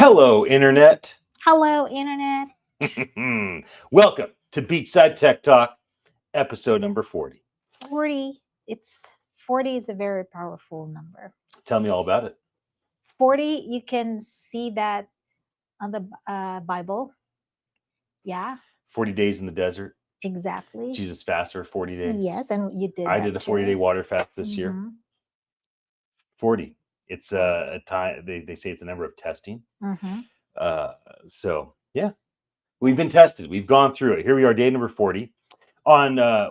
Hello, Internet. Hello, Internet. Welcome to Beachside Tech Talk, episode number 40. 40. 40 is a very powerful number. Tell me all about it. 40, you can see that on the Bible. Yeah. 40 days in the desert. Exactly. Jesus fasted for 40 days. Yes, and you did. I did a 40-day water fast this year. 40. It's a time, they say it's a number of testing. So, yeah, we've been tested. We've gone through it. Here we are, day number 40.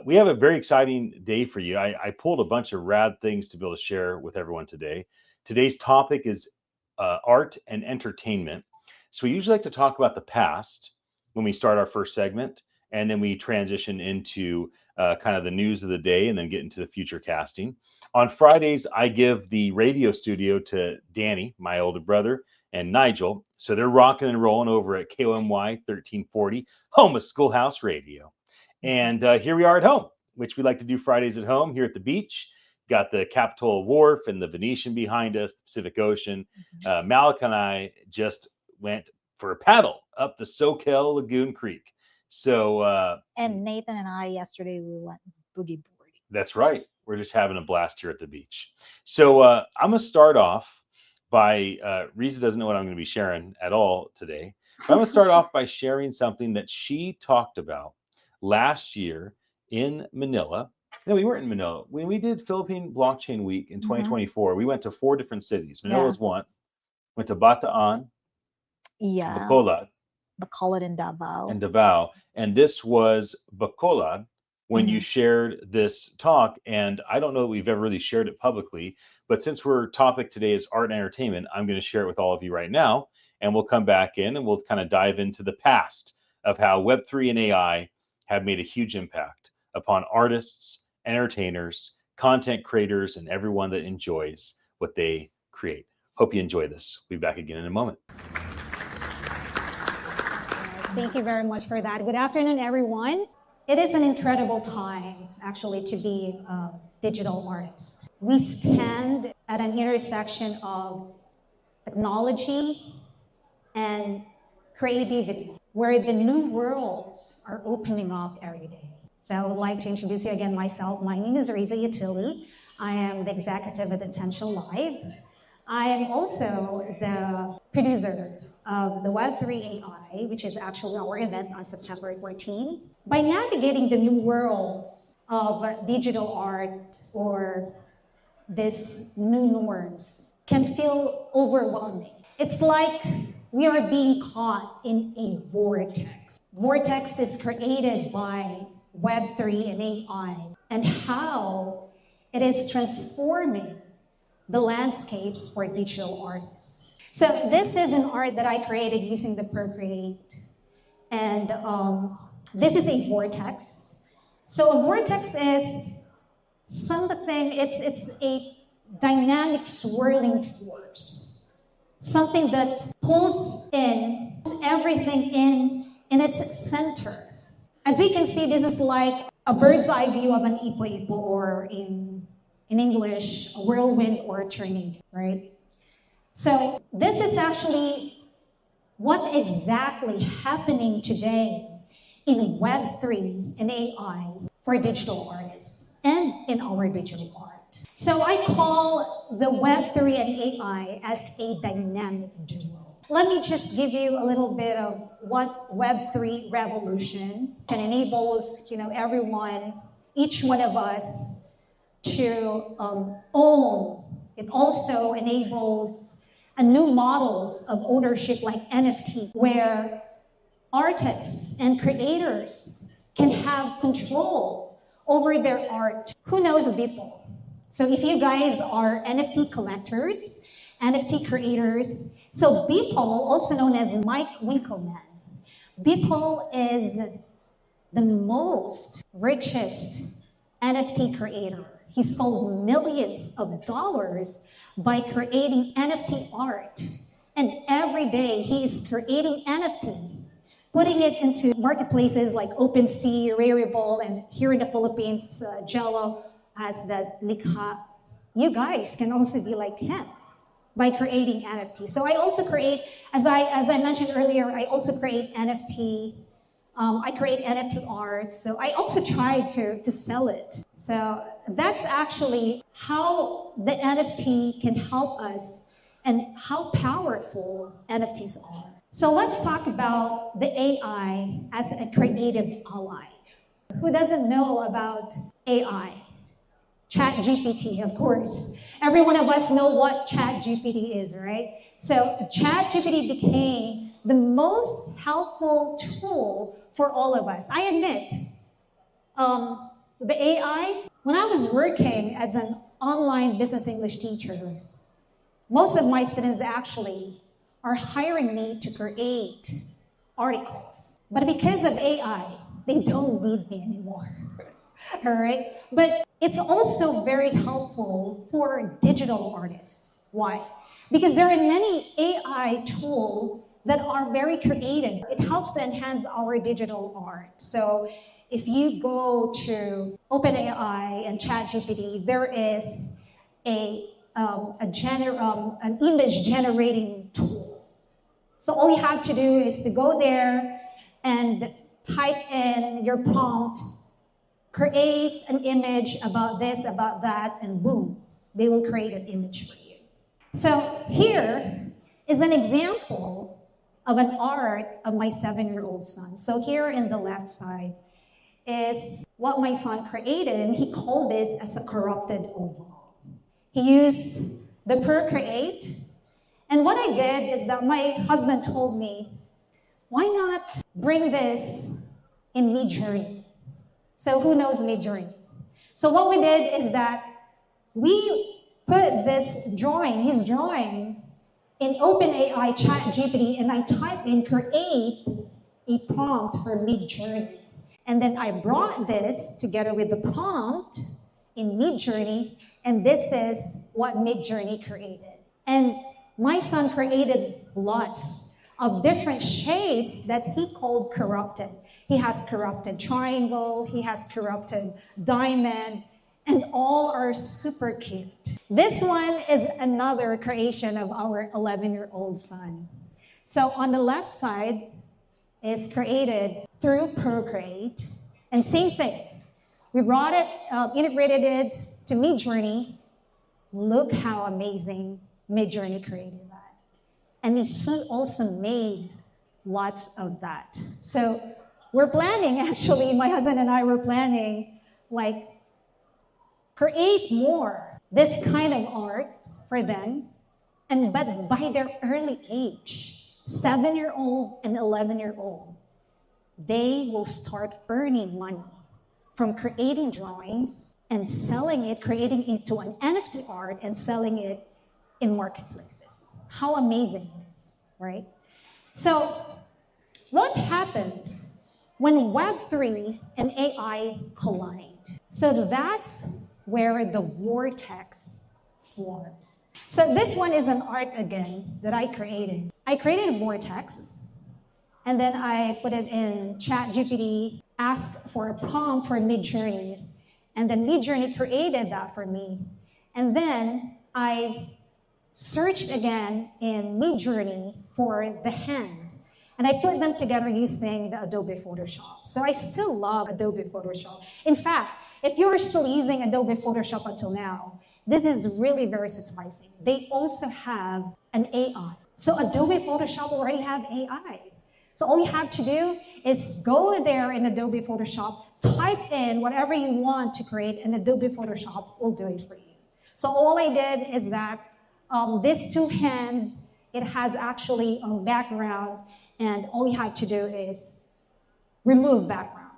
We have a very exciting day for you. I pulled a bunch of rad things to be able to share with everyone today. Today's topic is art and entertainment. So we usually like to talk about the past when we start our first segment, and then we transition into kind of the news of the day and then get into the future casting. On Fridays, I give the radio studio to Danny, my older brother, and Nigel. So they're rocking and rolling over at KOMY 1340, home of Schoolhouse Radio. And here we are at home, which we like to do Fridays at home here at the beach. Got the Capitol Wharf and the Venetian behind us, the Pacific Ocean. Malik and I just went for a paddle up the Soquel Lagoon Creek. So and Nathan and I yesterday we went boogie boarding. That's right. We're just having a blast here at the beach. So I'm gonna start off by Riza doesn't know what I'm going to be sharing at all today. But I'm gonna start off by sharing something that she talked about last year in Manila. No, we weren't in Manila. When we did Philippine Blockchain Week in 2024, we went to 4 different cities. Manila was one. Went to Bataan, Bacolod, and Davao. And this was Bacolod when you shared this talk. And I don't know that we've ever really shared it publicly, but since our topic today is art and entertainment, I'm going to share it with all of you right now. And we'll come back in and we'll kind of dive into the past of how Web3 and AI have made a huge impact upon artists, entertainers, content creators, and everyone that enjoys what they create. Hope you enjoy this. We'll be back again in a moment. Thank you very much for that. Good afternoon, everyone. It is an incredible time, actually, to be a digital artist. We stand at an intersection of technology and creativity, where the new worlds are opening up every day. So I would like to introduce you again myself. My name is Ian Utile. I am the executive at Attention Live. I am also the producer of the Web3 AI, which is actually our event on September 14. By navigating the new worlds of digital art or these new norms can feel overwhelming. It's like we are being caught in a vortex. Vortex is created by Web3 and AI and how it is transforming the landscapes for digital artists. So this is an art that I created using the Procreate. And this is a vortex. So a vortex is something, it's a dynamic swirling force. Something that pulls in everything in its center. As you can see, this is like a bird's eye view of an ipo-ipo, or in English, a whirlwind or a tornado, right? So this is actually what exactly happening today in Web3 and AI for digital artists and in our digital art. So I call the Web3 and AI as a dynamic duo. Let me just give you a little bit of what Web3 revolution can enables, everyone, each one of us to own. It also enables a new models of ownership like NFT, where artists and creators can have control over their art. Who knows Beeple? So if you guys are NFT collectors, NFT creators, so Beeple, also known as Mike Winkleman, Beeple is the most richest NFT creator. He sold millions of dollars by creating NFT art. And every day he is creating NFT, putting it into marketplaces like OpenSea, Rarible, and here in the Philippines, Jello has the Likha. You guys can also be like him. by creating NFT. So I also create, as I mentioned earlier, I also create NFT. I create NFT art. So I also try to sell it. So that's actually how the NFT can help us and how powerful NFTs are. So let's talk about the AI as a creative ally. Who doesn't know about AI? ChatGPT, of course. Every one of us know what ChatGPT is, right? So ChatGPT became the most helpful tool for all of us. I admit, the AI, when I was working as an online business English teacher, most of my students actually are hiring me to create articles. But because of AI, they don't need me anymore. All right? But it's also very helpful for digital artists. Why? Because there are many AI tools that are very creative. It helps to enhance our digital art. So if you go to OpenAI and ChatGPT, there is an image generating tool. So all you have to do is to go there and type in your prompt, create an image about this, about that, and boom, they will create an image for you. So here is an example of an art of my 7-year-old son. So here in the left side is what my son created, and he called this as a corrupted oval. He used the Procreate, and what I did is that my husband told me, why not bring this in Midjourney? So who knows Midjourney? So what we did is that we put this drawing, his drawing, in OpenAI ChatGPT, and I typed in create a prompt for Midjourney. And then I brought this together with the prompt in Midjourney, and this is what Midjourney created. And my son created lots of different shapes that he called corrupted. He has corrupted triangle, he has corrupted diamond, and all are super cute. This one is another creation of our 11-year-old son. So on the left side is created through Procreate, and same thing. We brought it, integrated it to Midjourney. Look how amazing Midjourney created that. And he also made lots of that. So we're planning, actually, my husband and I were planning, like, create more this kind of art for them, but by their early age, 7-year-old and 11-year-old, they will start earning money from creating drawings and selling it, creating into an NFT art and selling it in marketplaces. How amazing it is, right? So what happens when Web3 and AI collide? So that's where the vortex forms. So this one is an art again that I created. I created a vortex, and then I put it in ChatGPT, asked for a prompt for Midjourney, and then Midjourney created that for me. And then I searched again in Midjourney for the hand, and I put them together using the Adobe Photoshop. So I still love Adobe Photoshop. In fact, if you're still using Adobe Photoshop until now, this is really very sufficing. They also have an AI. So Adobe Photoshop already have AI. So all you have to do is go there in Adobe Photoshop, type in whatever you want to create, and Adobe Photoshop will do it for you. So all I did is that these two hands, it has actually a background, and all you have to do is remove background.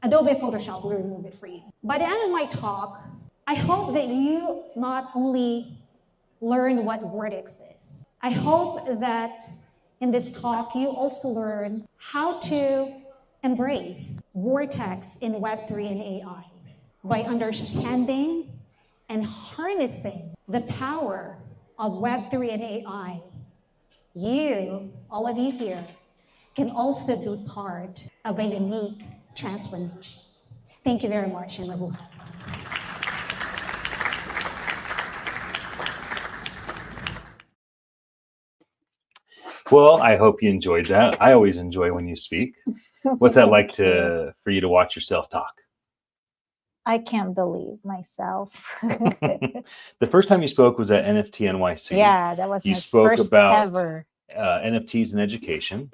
Adobe Photoshop will remove it for you. By the end of my talk, I hope that you not only learn what vortex is. I hope that in this talk, you also learn how to embrace vortex in Web3 and AI by understanding and harnessing the power of Web3 and AI. You, all of you here, can also be part of a unique transformation. Thank you very much, and mabuhay. Well, I hope you enjoyed that. I always enjoy when you speak. What's that like Thank you. for you to watch yourself talk? I can't believe myself. The first time you spoke was at NFT NYC. Yeah, that was You my spoke first about ever. NFTs in education.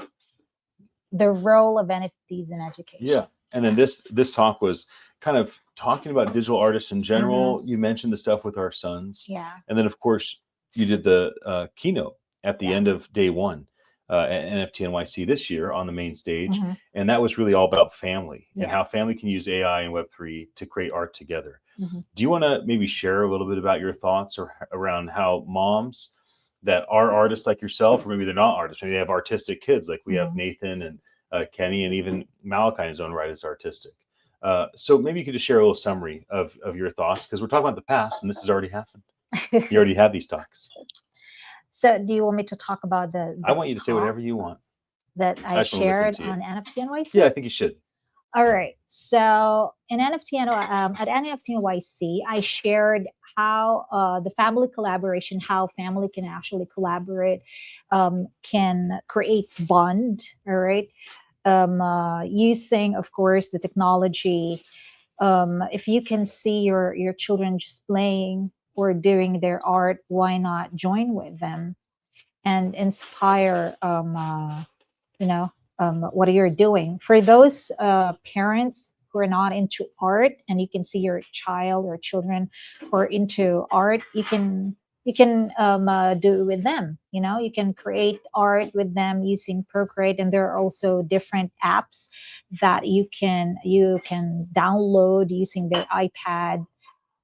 The role of NFTs in education. Yeah. And then this talk was kind of talking about digital artists in general. You mentioned the stuff with our sons. Yeah. And then, of course, you did the keynote at the end of day one at NFT NYC this year on the main stage. And that was really all about family and how Yes. family can use AI and Web3 to create art together. Mm-hmm. Do you want to maybe share a little bit about your thoughts around how moms that are artists like yourself, or maybe they're not artists, maybe they have artistic kids like we have Nathan and Kenny, and even Malachi in his own right is artistic. So maybe you could just share a little summary of your thoughts, because we're talking about the past and this has already happened. You already had these talks. So do you want me to talk about the I want you to say talk whatever you want. that I I just wanna listen shared to you. on NFT NYC? Yeah, I think you should. All right. So in NFT at NFT NYC, I shared how the family collaboration, how family can actually collaborate, can create bond. All right. Using, of course, the technology. If you can see your children just playing or doing their art, why not join with them and inspire? What you're doing. For those parents who are not into art, and you can see your child or children who are into art, you can do it with them. You can create art with them using Procreate, and there are also different apps that you can download using their iPad.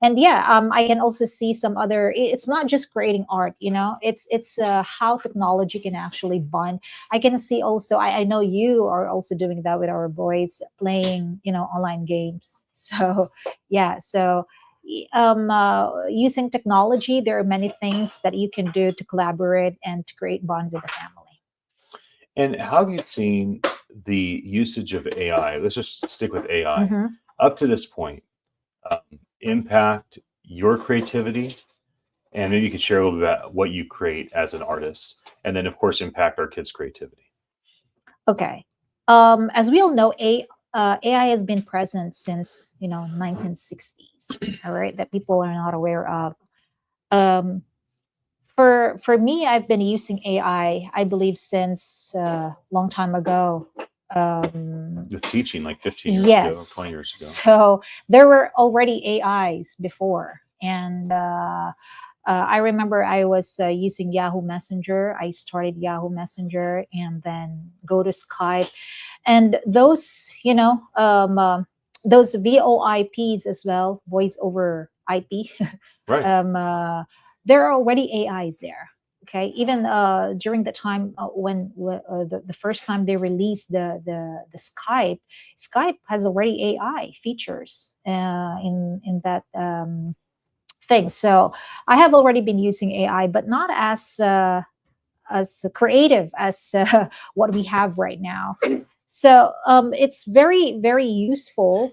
And yeah, I can also see some other, it's not just creating art, it's how technology can actually bond. I can see also, I know you are also doing that with our boys playing online games. So yeah, so using technology, there are many things that you can do to collaborate and to create bond with the family. And how have you seen the usage of AI? Let's just stick with AI up to this point impact your creativity, and maybe you could share a little bit about what you create as an artist, and then of course impact our kids' creativity. Okay. As we all know, AI has been present since 1960s. All right, that people are not aware of. For me, I've been using AI, I believe, since a long time ago. With teaching like 15 years ago, 20 years ago. So there were already AIs before, and I remember I was using Yahoo Messenger. I started Yahoo Messenger and then go to Skype, and those VoIPs as well, voice over IP. Right. There are already AIs there. Okay, even during the time when the first time they released the Skype has already AI features in that thing. So I have already been using AI, but not as creative as what we have right now. So it's very very useful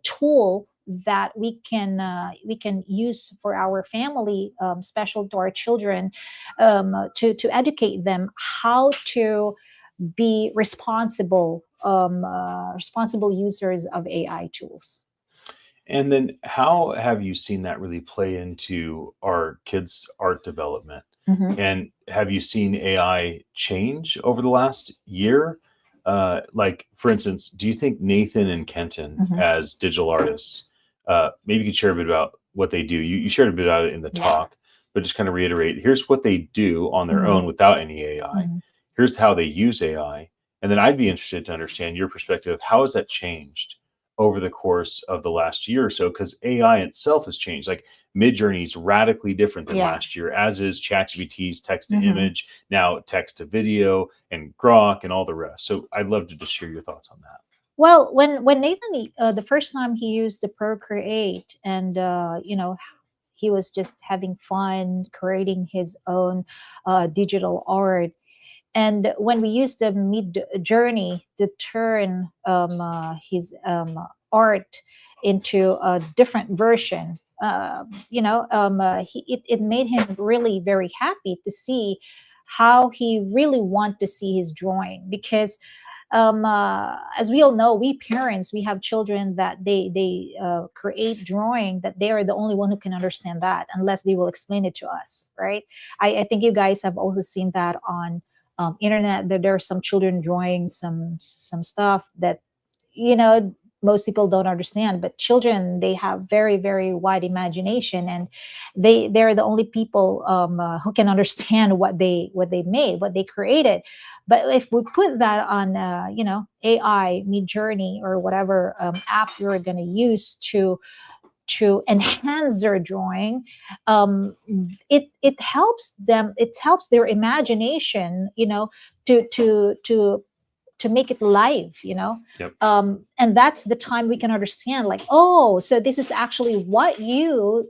tool that we can use for our family, special to our children, to educate them how to be responsible users of AI tools. And then how have you seen that really play into our kids' art development? And have you seen AI change over the last year? Like, for instance, do you think Nathan and Kenton, as digital artists, maybe you could share a bit about what they do? You shared a bit about it in the talk, but just kind of reiterate, here's what they do on their own without any AI. Here's how they use AI. And then I'd be interested to understand your perspective. How has that changed over the course of the last year or so? Because AI itself has changed. Like Midjourney is radically different than last year, as is ChatGPT's text to image, now text to video, and Grok and all the rest. So I'd love to just hear your thoughts on that. Well, when Nathan, the first time he used the Procreate, and he was just having fun creating his own digital art. And when we used the Mid Journey to turn his art into a different version, it made him really very happy to see how he really want to see his drawing. Because as we all know, we parents, we have children that they create drawing that they are the only one who can understand that, unless they will explain it to us, right? I think you guys have also seen that on internet, that there are some children drawing some stuff that, you know, most people don't understand. But children, they have very, very wide imagination, and they're the only people who can understand what they made, what they created. But if we put that on you know, AI, Mid Journey, or whatever app you're going to use to enhance their drawing, it helps them, it helps their imagination, you know, to make it live, you know. Yep. And that's the time we can understand, like, oh, so this is actually what you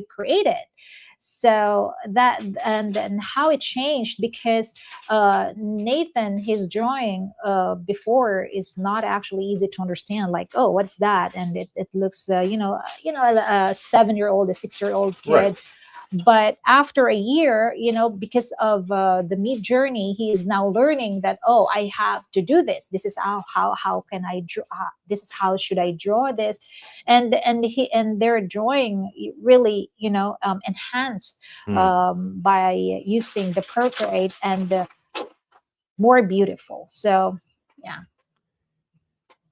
created. So that, and how it changed, because Nathan, his drawing before is not actually easy to understand, like, oh, what's that? And it looks a 7-year-old, a 6-year-old kid. Right. But after a year, you know, because of the Mid Journey, he is now learning that, oh, I have to do this. This is how can I draw? This is how should I draw this? And their drawing really, you know, enhanced by using the Procreate, and more beautiful. So yeah.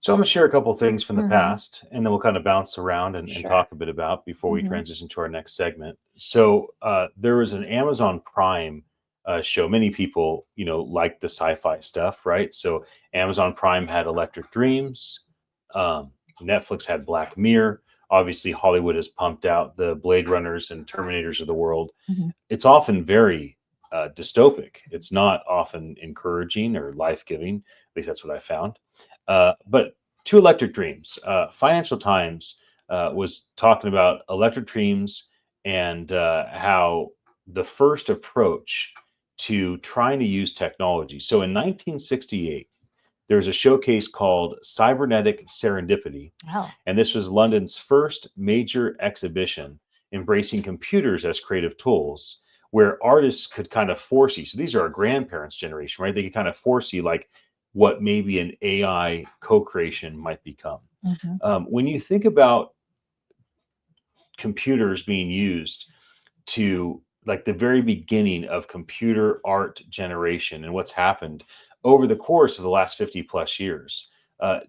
So I'm going to share a couple of things from the Mhm. past, and then we'll kind of bounce around and Sure. talk a bit about before we Mhm. transition to our next segment. So there was an Amazon Prime show. Many people, you know, like the sci-fi stuff, right? So Amazon Prime had Electric Dreams. Netflix had Black Mirror. Obviously, Hollywood has pumped out the Blade Runners and Terminators of the world. Mhm. It's often very dystopic. It's not often encouraging or life-giving. At least that's what I found. But to Electric Dreams, Financial Times was talking about Electric Dreams and how the first approach to trying to use technology. So in 1968, there was a showcase called Cybernetic Serendipity, Oh. and this was London's first major exhibition embracing computers as creative tools, where artists could kind of foresee. So these are our grandparents' generation, right? They could kind of foresee like what maybe an AI co-creation might become. Mhm. When you think about computers being used to like the very beginning of computer art generation and what's happened over the course of the last 50 plus years,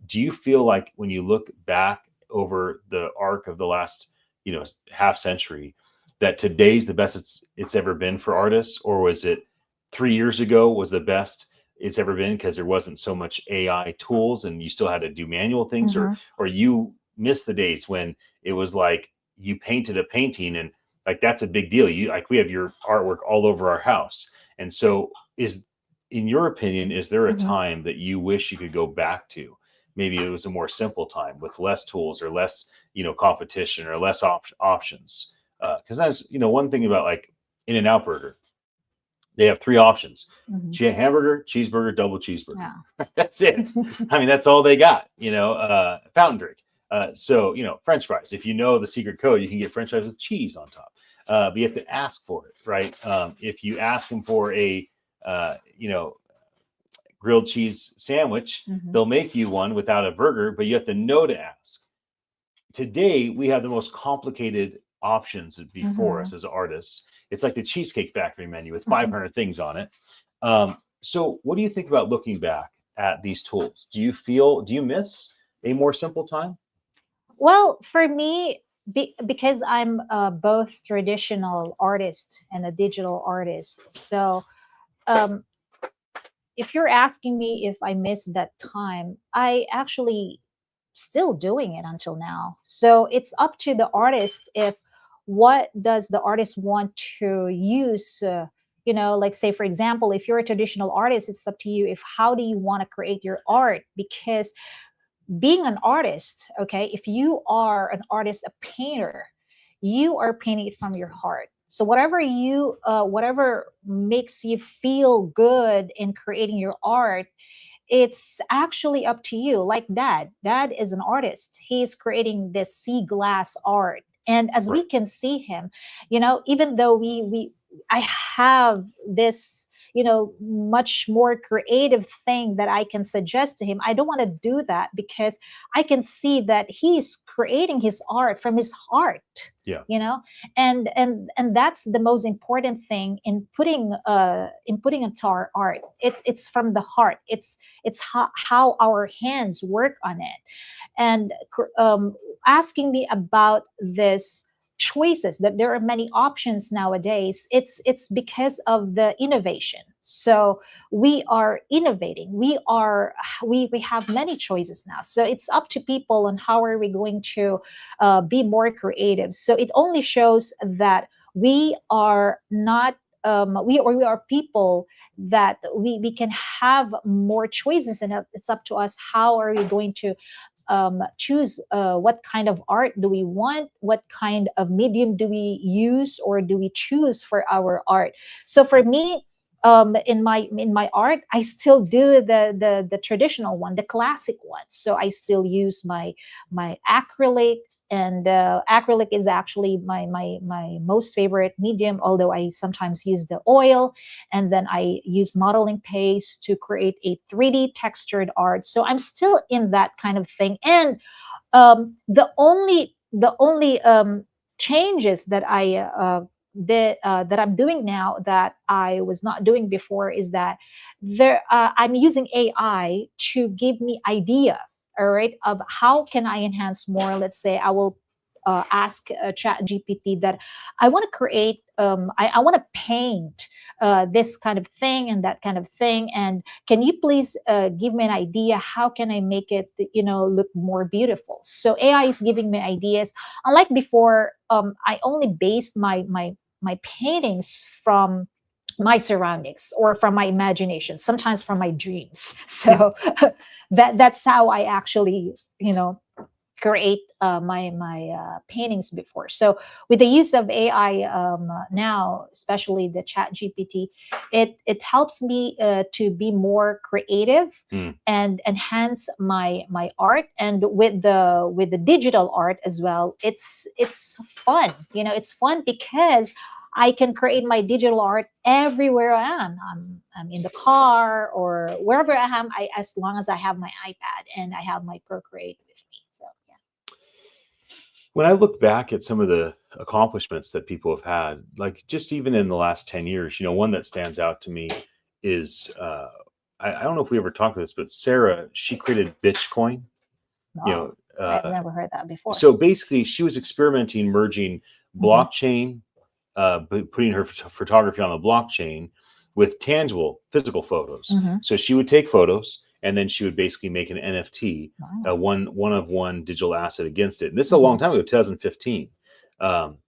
do you feel like when you look back over the arc of the last, you know, half century, that today's the best it's ever been for artists? Or was it 3 years ago was the best it's ever been because there wasn't so much AI tools and you still had to do manual things? Mhm. Or you missed the days when it was like you painted a painting and like that's a big deal. You like we have your artwork all over our house. And so is in your opinion, is there a Mhm. time that you wish you could go back to? Maybe it was a more simple time with less tools or less, you know, competition or less options. Because that's, you know, one thing about like In-N-Out Burger, they have 3 options: Mhm. hamburger, cheeseburger, double cheeseburger. Yeah. That's it. I mean, that's all they got. You know, fountain drink. So you know, French fries. If you know the secret code, you can get French fries with cheese on top. But you have to ask for it, right? If you ask them for a, you know, grilled cheese sandwich, Mhm. they'll make you one without a burger, but you have to know to ask. Today, we have the most complicated options before us Mhm. as artists. It's like the Cheesecake Factory menu with Mhm. 500 things on it. So, what do you think about looking back at these tools? Do you miss a more simple time? Well, for me, because I'm both traditional artist and a digital artist, so um, if you're asking me if I missed that time, I actually still doing it until now. So it's up to the artist if what does the artist want to use. You know, like say for example, if you're a traditional artist, it's up to you if how do you want to create your art, because being an artist, okay, if you are an artist, a painter, you are painting it from your heart. So whatever makes you feel good in creating your art, it's actually up to you. Like dad is an artist, he's creating this sea glass art, and as we Right. can see him, you know, even though I have this, much more creative thing that I can suggest to him. I don't want to do that because I can see that he's creating his art from his heart. Yeah. And that's the most important thing in putting into our art. It's from the heart. It's how our hands work on it. And asking me about this choices, that there are many options nowadays, it's because of the innovation. So we are innovating, we have many choices now, so it's up to people on how are we going to be more creative. So it only shows that we are not we are people that we can have more choices, and it's up to us how are we going to choose what kind of art do we want, what kind of medium do we use or do we choose for our art. So for me, in my art, I still do the traditional one, the classic one. So I still use my acrylic, and acrylic is actually my most favorite medium, although I sometimes use the oil, and then I use modeling paste to create a 3D textured art. So I'm still in that kind of thing. And the only changes that that I'm doing now that I was not doing before is that I'm using AI to give me idea, all right, of how can I enhance more. Let's say I will ask chat GPT that I want to create, I want to paint this kind of thing and that kind of thing, and can you please give me an idea, how can I make it look more beautiful. So AI is giving me ideas. Unlike before, I only based my paintings from my surroundings or from my imagination, sometimes from my dreams. So that's how I actually create my paintings before. So with the use of AI now, especially the chat GPT, it helps me to be more creative and enhance my art. And with the digital art as well, it's fun. It's fun because I can create my digital art everywhere I am. I'm in the car or wherever I am, as long as I have my iPad and I have my Procreate with me. So yeah. When I look back at some of the accomplishments that people have had, like just even in the last 10 years, one that stands out to me is, I don't know if we ever talked about this, but Sarah, she created Bitcoin. Wow. I've never heard that before. So basically she was experimenting, merging blockchain, putting her photography on the blockchain with tangible physical photos. So she would take photos and then she would basically make an NFT, one of one digital asset against it. And this is a long time ago, 2015.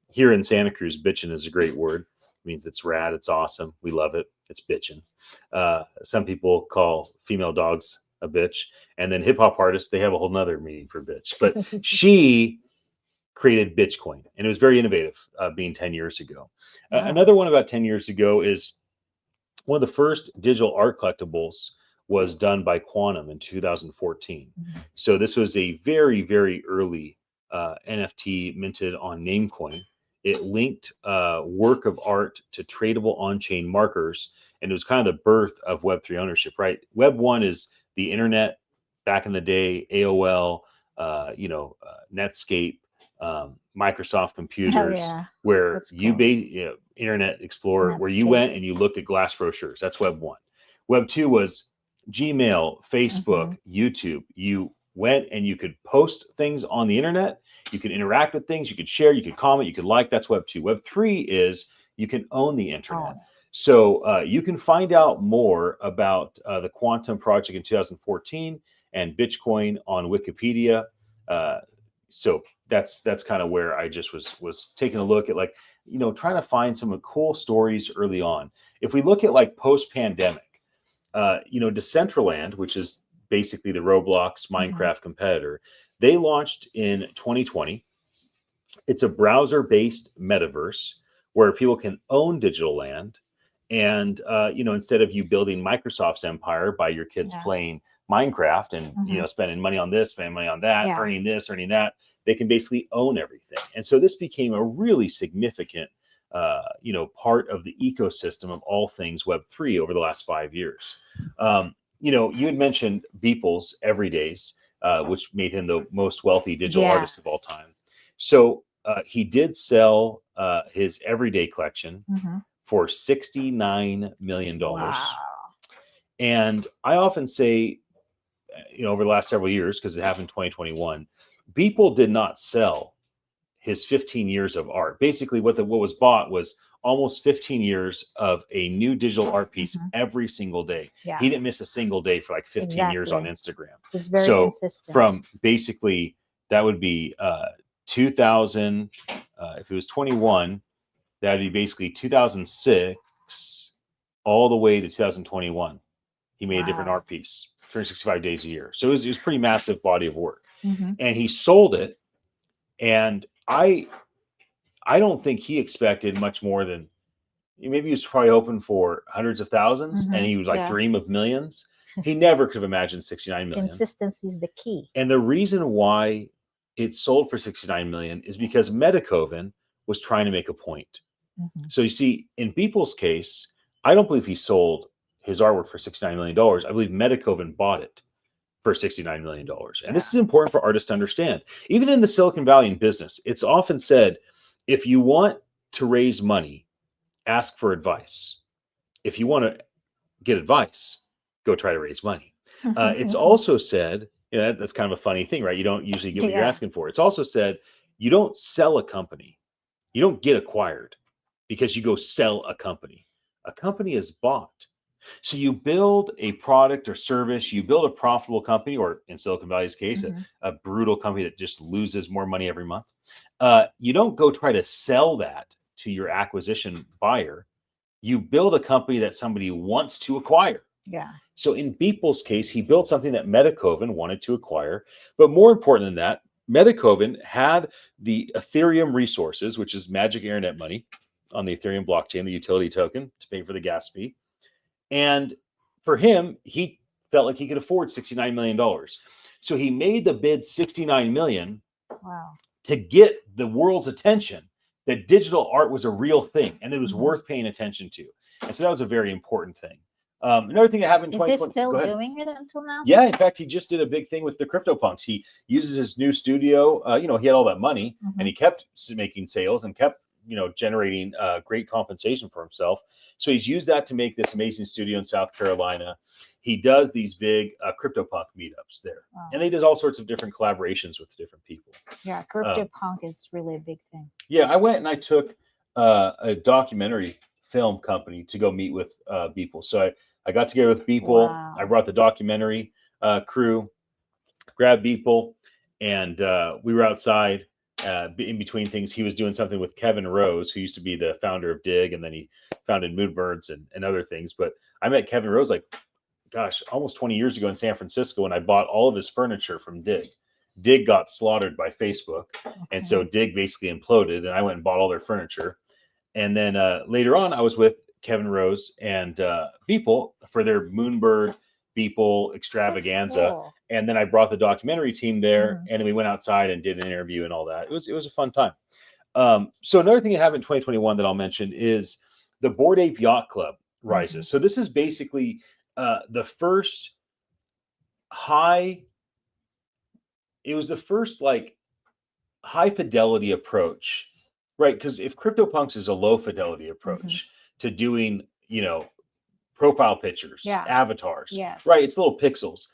Here in Santa Cruz, bitchin' is a great word. It means it's rad, it's awesome, we love it, it's bitchin'. Some people call female dogs a bitch, and then hip hop artists, they have a whole nother meaning for bitch. But she created Bitcoin, and it was very innovative, being 10 years ago. Another one about 10 years ago is one of the first digital art collectibles was done by Quantum in 2014. So this was a very, very early NFT minted on Namecoin. It linked work of art to tradable on-chain markers, and it was kind of the birth of Web3 ownership, right? Web 1 is the internet back in the day, AOL, Netscape, Microsoft computers, where that's you cool. Internet Explorer, where you Netscape. went and you looked at glass brochures. That's Web 1. Web 2 was Gmail, Facebook, YouTube. You went and you could post things on the internet. You could interact with things. You could share. You could comment. You could like. That's Web 2. Web 3 is you can own the internet. So you can find out more about the Quantum project in 2014 and Bitcoin on Wikipedia. So that's kind of where I just was taking a look at, like, trying to find some cool stories early on. If we look at like post-pandemic, Decentraland, which is basically the Roblox Minecraft competitor, they launched in 2020. It's a browser-based metaverse where people can own digital land. And, instead of you building Microsoft's empire by your kids playing Minecraft and, spending money on this, spending money on that, earning this, earning that, they can basically own everything. And so this became a really significant part of the ecosystem of all things Web3 over the last 5 years. You had mentioned Beeple's Everydays, which made him the most wealthy digital artist of all time. So he did sell his Everyday collection for $69 million. Wow. And I often say, over the last several years, because it happened in 2021, Beeple did not sell his 15 years of art. Basically, what was bought was almost 15 years of a new digital art piece every single day. Yeah. He didn't miss a single day for like 15 years on Instagram. He's very consistent. From basically, that would be 2000, if it was 21, that would be basically 2006 all the way to 2021. He made a different art piece, 365 days a year. So it was pretty massive body of work. And he sold it. And I don't think he expected much more than, maybe he was probably hoping for hundreds of thousands, and he would dream of millions. He never could have imagined 69 million. Consistency is the key. And the reason why it sold for 69 million is because Metakoven was trying to make a point. So you see, in Beeple's case, I don't believe he sold his artwork for $69 million. I believe Metakoven bought it for $69 million. And this is important for artists to understand. Even in the Silicon Valley in business, it's often said, if you want to raise money, ask for advice. If you want to get advice, go try to raise money. It's also said, that's kind of a funny thing, right? You don't usually get what you're asking for. It's also said, you don't sell a company. You don't get acquired because you go sell a company. A company is bought. So you build a product or service, you build a profitable company, or in Silicon Valley's case, a brutal company that just loses more money every month. You don't go try to sell that to your acquisition buyer. You build a company that somebody wants to acquire. Yeah. So in Beeple's case, he built something that Metakoven wanted to acquire. But more important than that, Metakoven had the Ethereum resources, which is magic internet money on the Ethereum blockchain, the utility token to pay for the gas fee. And for him, he felt like he could afford $69 million. So he made the bid $69 million to get the world's attention that digital art was a real thing and it was worth paying attention to. And so that was a very important thing. Another thing that happened in 2020. Is he still doing it until now? Yeah, in fact, he just did a big thing with the CryptoPunks. He uses his new studio. He had all that money and he kept making sales and kept generating great compensation for himself. So he's used that to make this amazing studio in South Carolina. He does these big CryptoPunk meetups there. And he does all sorts of different collaborations with different people. Yeah, CryptoPunk is really a big thing. Yeah, I went and I took a documentary film company to go meet with Beeple. So I got together with Beeple. Wow. I brought the documentary crew, grabbed Beeple, and we were outside. In between things, he was doing something with Kevin Rose, who used to be the founder of Dig, and then he founded Moonbirds and other things. But I met Kevin Rose almost 20 years ago in San Francisco, and I bought all of his furniture from Dig. Dig got slaughtered by Facebook, and so Dig basically imploded, and I went and bought all their furniture. And then later on, I was with Kevin Rose and Beeple for their Moonbird Beeple extravaganza. Cool. And then I brought the documentary team there, and then we went outside and did an interview and all that. It was a fun time. So another thing that happened in 2021 that I'll mention is the Bored Ape Yacht Club rises. So this is basically the first high fidelity approach, right? Because if CryptoPunks is a low fidelity approach to doing, profile pictures, avatars, right? It's little pixels.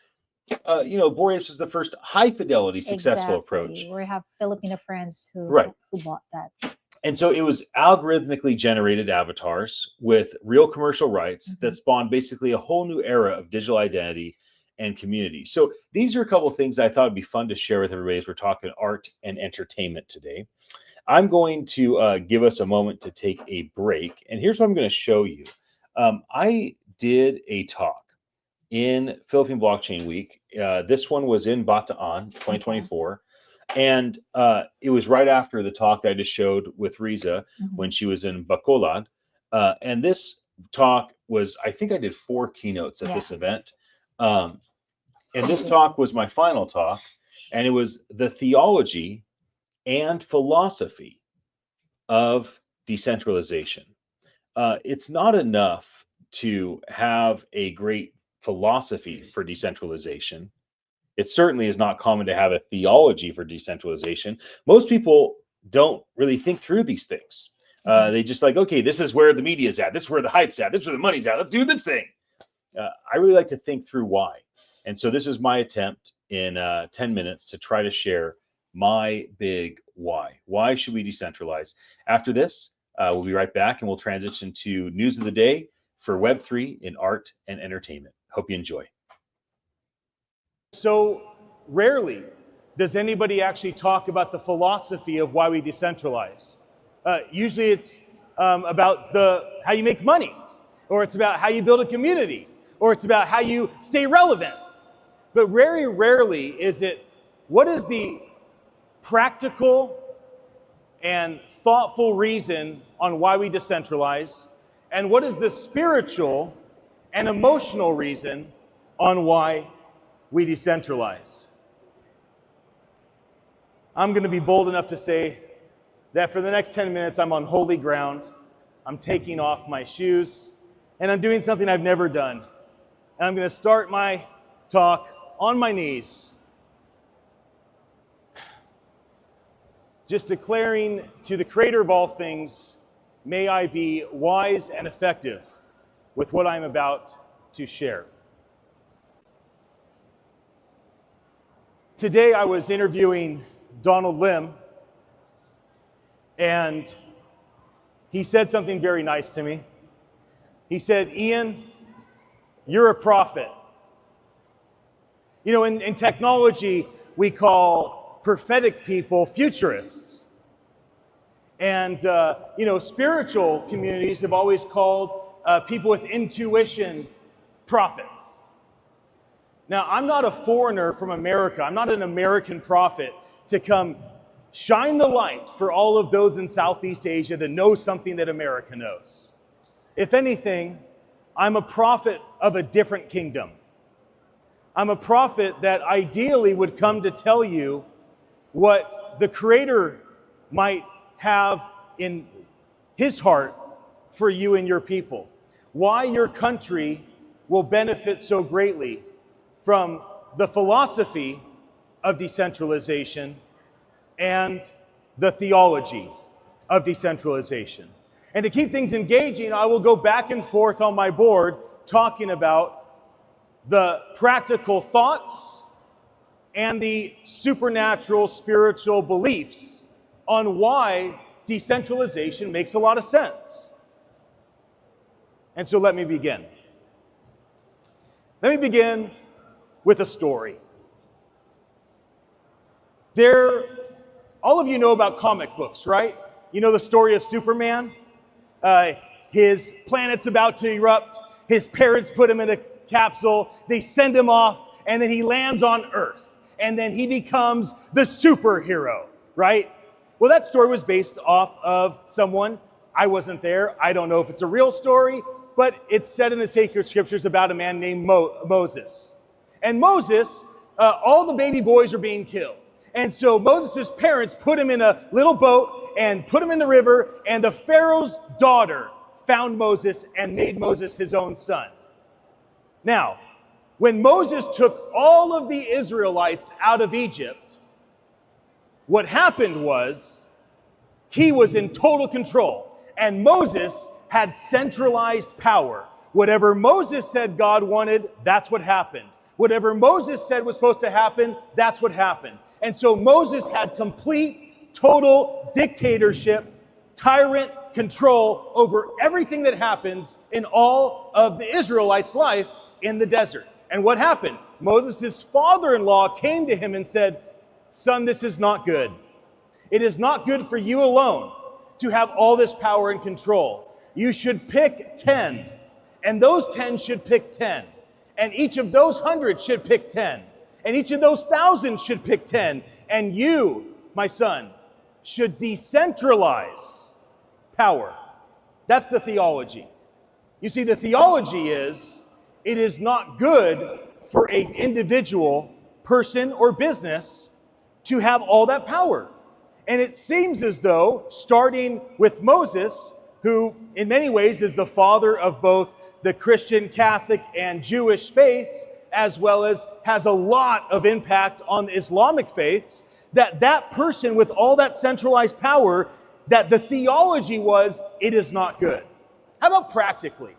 Bored Apes is the first high fidelity successful approach. We have Filipino friends who bought that. And so it was algorithmically generated avatars with real commercial rights that spawned basically a whole new era of digital identity and community. So these are a couple of things I thought would be fun to share with everybody as we're talking art and entertainment today. I'm going to give us a moment to take a break. And here's what I'm going to show you. I did a talk in Philippine Blockchain Week. This one was in Bataan 2024. And it was right after the talk that I just showed with Riza when she was in Bacolod. And this talk was, I think I did 4 keynotes at this event. And this talk was my final talk. And it was the theology and philosophy of decentralization. It's not enough to have a great philosophy for decentralization. It certainly is not common to have a theology for decentralization. Most people don't really think through these things. They just like, okay, this is where the media is at. This is where the hype's at. This is where the money's at. Let's do this thing. I really like to think through why. And so this is my attempt in 10 minutes to try to share my big why. Why should we decentralize? After this, we'll be right back and we'll transition to news of the day for Web3 in art and entertainment. Hope you enjoy. So rarely does anybody actually talk about the philosophy of why we decentralize. Usually it's about how you make money, or it's about how you build a community, or it's about how you stay relevant. But very rarely is it, what is the practical and thoughtful reason on why we decentralize, and what is the spiritual and emotional reason on why we decentralize? I'm going to be bold enough to say that for the next 10 minutes, I'm on holy ground. I'm taking off my shoes, and I'm doing something I've never done. And I'm going to start my talk on my knees, just declaring to the creator of all things, may I be wise and effective with what I'm about to share. Today I was interviewing Donald Lim, and he said something very nice to me. He said, "Ian, you're a prophet." You know, in technology, we call prophetic people futurists. And, you know, spiritual communities have always called people with intuition prophets. Now, I'm not a foreigner from America. I'm not an American prophet to come shine the light for all of those in Southeast Asia to know something that America knows. If anything, I'm a prophet of a different kingdom. I'm a prophet that ideally would come to tell you what the Creator might have in His heart for you and your people. Why your country will benefit so greatly from the philosophy of decentralization and the theology of decentralization. And to keep things engaging, I will go back and forth on my board talking about the practical thoughts and the supernatural spiritual beliefs on why decentralization makes a lot of sense. And so let me begin. Let me begin with a story. All of you know about comic books, right? You know the story of Superman? His planet's about to erupt. His parents put him in a capsule. They send him off, and then he lands on Earth. And then he becomes the superhero, right? Well, that story was based off of someone. I wasn't there. I don't know if it's a real story, but it's said in the sacred scriptures about a man named Moses. And Moses, all the baby boys are being killed. And so Moses' parents put him in a little boat and put him in the river, and the Pharaoh's daughter found Moses and made Moses his own son. Now, when Moses took all of the Israelites out of Egypt, what happened was he was in total control, and Moses had centralized power. Whatever Moses said God wanted, that's what happened. Whatever Moses said was supposed to happen, that's what happened. And so Moses had complete, total dictatorship, tyrant control over everything that happens in all of the Israelites' life in the desert. And what happened? Moses' father-in-law came to him and said, "Son, this is not good. It is not good for you alone to have all this power and control. You should pick 10, and those 10 should pick 10. And each of those 100 should pick 10. And each of those 1,000 should pick 10. And you, my son, should decentralize power." That's the theology. You see, the theology is, it is not good for an individual person or business to have all that power. And it seems as though, starting with Moses, who in many ways is the father of both the Christian, Catholic, and Jewish faiths, as well as has a lot of impact on the Islamic faiths, that person with all that centralized power, that the theology was, it is not good. How about practically?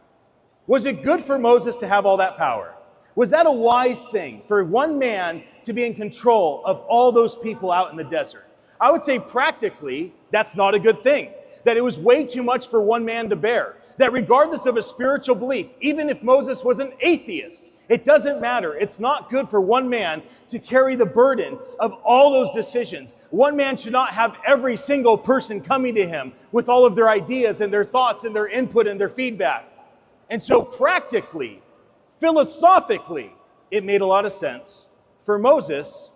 Was it good for Moses to have all that power? Was that a wise thing for one man to be in control of all those people out in the desert? I would say practically, that's not a good thing. That it was way too much for one man to bear. That regardless of a spiritual belief, even if Moses was an atheist, it doesn't matter. It's not good for one man to carry the burden of all those decisions. One man should not have every single person coming to him with all of their ideas and their thoughts and their input and their feedback. And so practically, philosophically, it made a lot of sense for Moses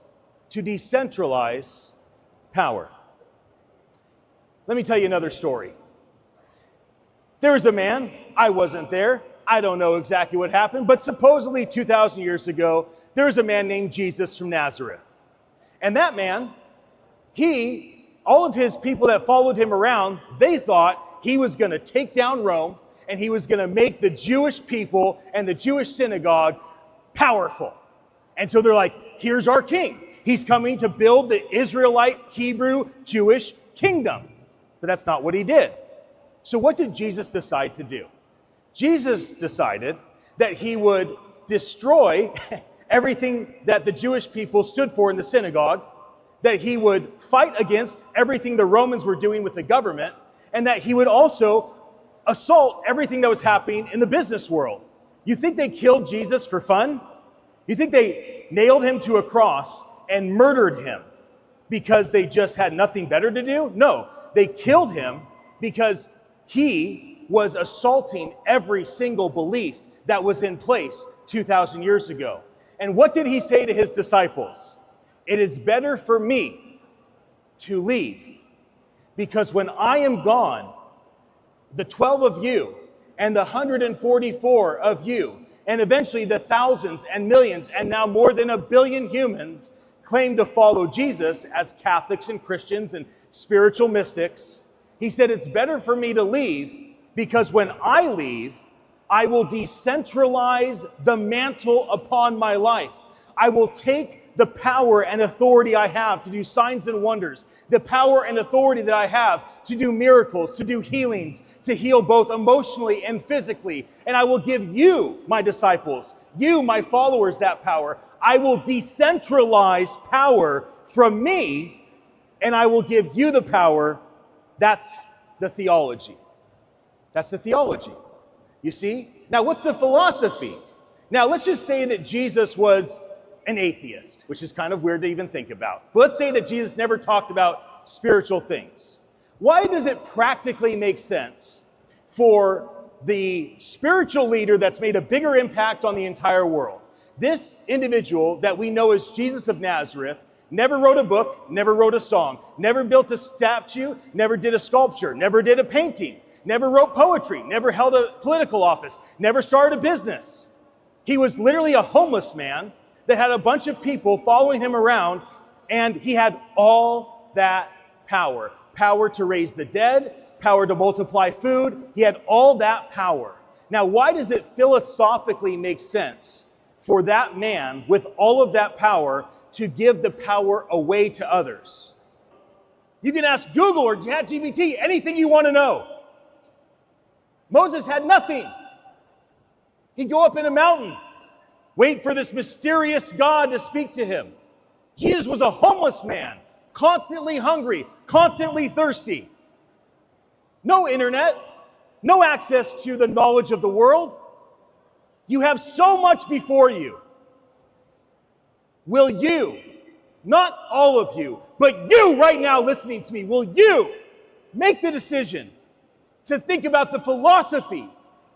to decentralize power. Let me tell you another story. There was a man, I wasn't there, I don't know exactly what happened, but supposedly 2,000 years ago, there was a man named Jesus from Nazareth. And that man, all of his people that followed him around, they thought he was going to take down Rome and he was going to make the Jewish people and the Jewish synagogue powerful. And so they're like, here's our king. He's coming to build the Israelite, Hebrew, Jewish kingdom. But that's not what he did. So what did Jesus decide to do? Jesus decided that he would destroy everything that the Jewish people stood for in the synagogue, that he would fight against everything the Romans were doing with the government, and that he would also assault everything that was happening in the business world. You think they killed Jesus for fun? You think they nailed him to a cross and murdered him because they just had nothing better to do? No, they killed him because he was assaulting every single belief that was in place 2,000 years ago. And what did he say to his disciples? It is better for me to leave, because when I am gone, the 12 of you and the 144 of you, and eventually the thousands and millions and now more than 1 billion humans claim to follow Jesus as Catholics and Christians and spiritual mystics. He said, it's better for me to leave, because when I leave, I will decentralize the mantle upon my life. I will take the power and authority I have to do signs and wonders, the power and authority that I have to do miracles, to do healings, to heal both emotionally and physically. And I will give you, my disciples, you, my followers, that power. I will decentralize power from me, and I will give you the power. That's the theology. That's the theology. You see? Now, what's the philosophy? Now, let's just say that Jesus was an atheist, which is kind of weird to even think about. But let's say that Jesus never talked about spiritual things. Why does it practically make sense for the spiritual leader that's made a bigger impact on the entire world? This individual that we know as Jesus of Nazareth never wrote a book, never wrote a song, never built a statue, never did a sculpture, never did a painting, never wrote poetry, never held a political office, never started a business. He was literally a homeless man that had a bunch of people following him around, and he had all that power. Power to raise the dead, power to multiply food. He had all that power. Now, why does it philosophically make sense for that man with all of that power to give the power away to others? You can ask Google or ChatGPT anything you want to know. Moses had nothing. He'd go up in a mountain, wait for this mysterious God to speak to him. Jesus was a homeless man, constantly hungry, constantly thirsty. No internet, no access to the knowledge of the world. You have so much before you. Will you, not all of you, but you right now listening to me, will you make the decision to think about the philosophy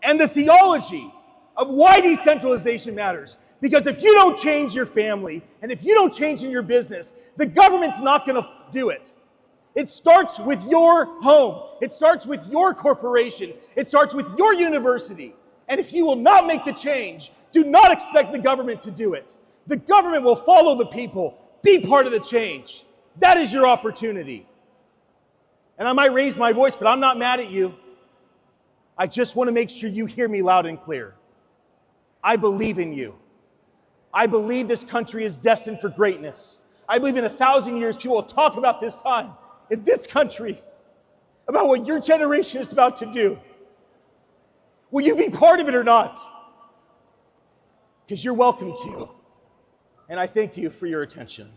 and the theology of why decentralization matters? Because if you don't change your family, and if you don't change in your business, the government's not going to do it. It starts with your home. It starts with your corporation. It starts with your university. And if you will not make the change, do not expect the government to do it. The government will follow the people. Be part of the change. That is your opportunity. And I might raise my voice, but I'm not mad at you. I just want to make sure you hear me loud and clear. I believe in you. I believe this country is destined for greatness. I believe in 1,000 years, people will talk about this time in this country, about what your generation is about to do. Will you be part of it or not? Because you're welcome to. And I thank you for your attention.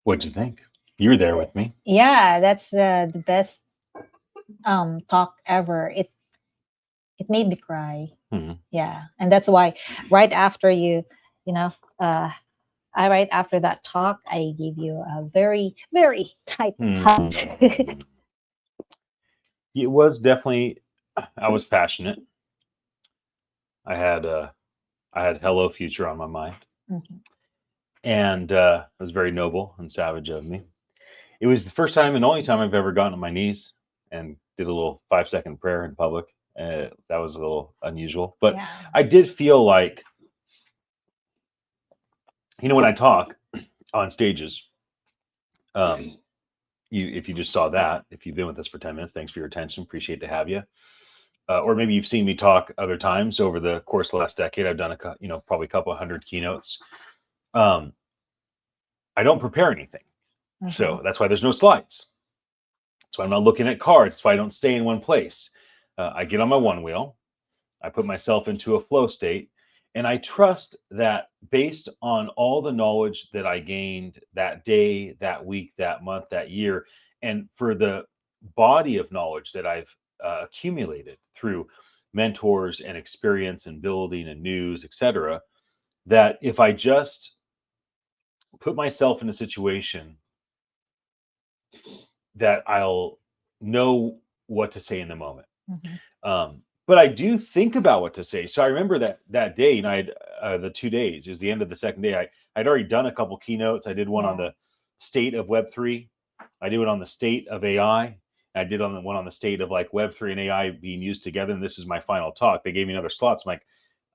What'd you think? You were there with me. Yeah, that's the best talk ever. It made me cry. Hmm. Yeah, and that's why right after right after that talk, I gave you a very, very tight hug. It was definitely, I was passionate. I had Hello Future on my mind. Mm-hmm. And it was very noble and savage of me. It was the first time and only time I've ever gotten on my knees and did a little 5-second prayer in public. That was a little unusual, but Yeah. I did feel like, when I talk on stages, if you just saw that, if you've been with us for 10 minutes, thanks for your attention. Appreciate to have you. Or maybe you've seen me talk other times over the course of the last decade. I've done probably a couple 100 keynotes. I don't prepare anything. Mm-hmm. So that's why there's no slides. That's why I'm not looking at cards. That's why I don't stay in one place. I get on my one wheel. I put myself into a flow state. And I trust that based on all the knowledge that I gained that day, that week, that month, that year, and for the body of knowledge that I've accumulated through mentors and experience and building and news, etc., that if I just put myself in a situation that I'll know what to say in the moment. Mm-hmm. But I do think about what to say. So I remember that day, and I had the 2 days is the end of the second day. I'd already done a couple keynotes. I did one on the state of Web3. I did one on the state of AI. I did one on the state of like Web3 and AI being used together. And this is my final talk. They gave me another slot. So I'm like,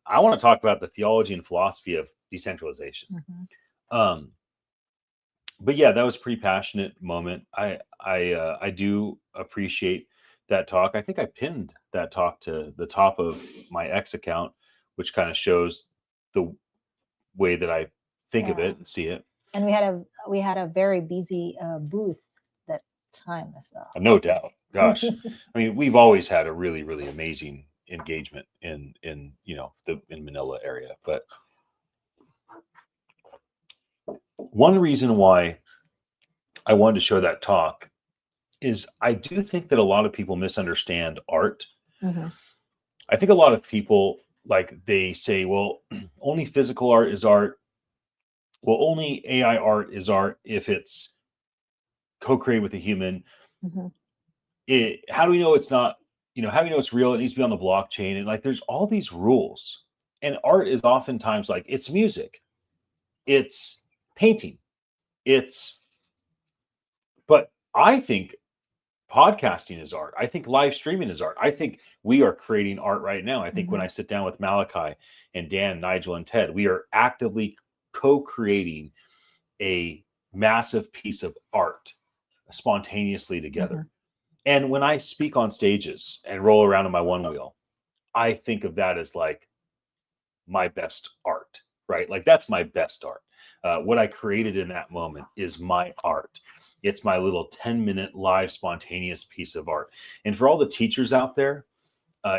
I want to talk about the theology and philosophy of decentralization. Mm-hmm. But yeah, that was a pretty passionate moment. I do appreciate that talk. I think I pinned that talk to the top of my X account, which kind of shows the way that I think of it and see it. And we had a very busy booth that time as well. No doubt. Gosh, I mean, we've always had a really, really amazing engagement in Manila area. But one reason why I wanted to show that talk is I do think that a lot of people misunderstand art. Mm-hmm. I think a lot of people, they say, well, only physical art is art. Well, only AI art is art if it's co-created with a human. Mm-hmm. How do we know it's not, how do we know it's real? It needs to be on the blockchain. And there's all these rules. And art is oftentimes it's music, it's painting, but I think podcasting is art. I think live streaming is art. I think we are creating art right now. I think when I sit down with Malachi and Dan, Nigel, and Ted, we are actively co-creating a massive piece of art spontaneously together. And when I speak on stages and roll around on my one wheel, I think of that as my best art, right? That's my best art. What I created in that moment is my art. It's my little 10-minute live spontaneous piece of art. And for all the teachers out there,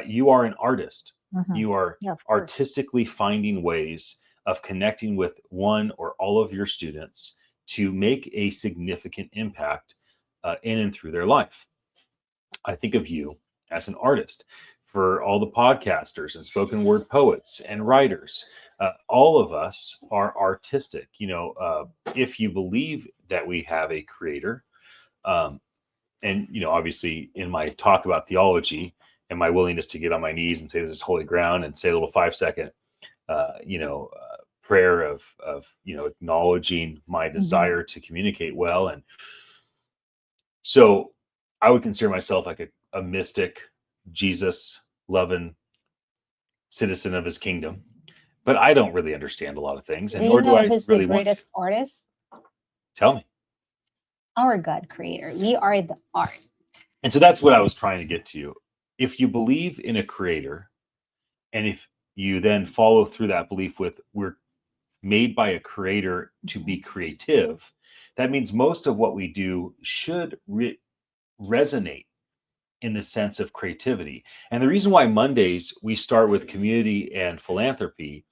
you are an artist. You are artistically finding ways of connecting with one or all of your students to make a significant impact in and through their life. I think of you as an artist. For all the podcasters and spoken word poets and writers, all of us are artistic. If you believe that we have a creator, and obviously in my talk about theology and my willingness to get on my knees and say this is holy ground and say a little 5-second, prayer of acknowledging my desire to communicate well, and so I would consider myself like a mystic, Jesus loving citizen of his kingdom, but I don't really understand a lot of things, and Do you nor do know I who's really the want to. greatest artist? Tell me. Our God creator. We are the art. And so that's what I was trying to get to. If you believe in a creator, and if you then follow through that belief with we're made by a creator to be creative, that means most of what we do should resonate in the sense of creativity. And the reason why Mondays we start with community and philanthropy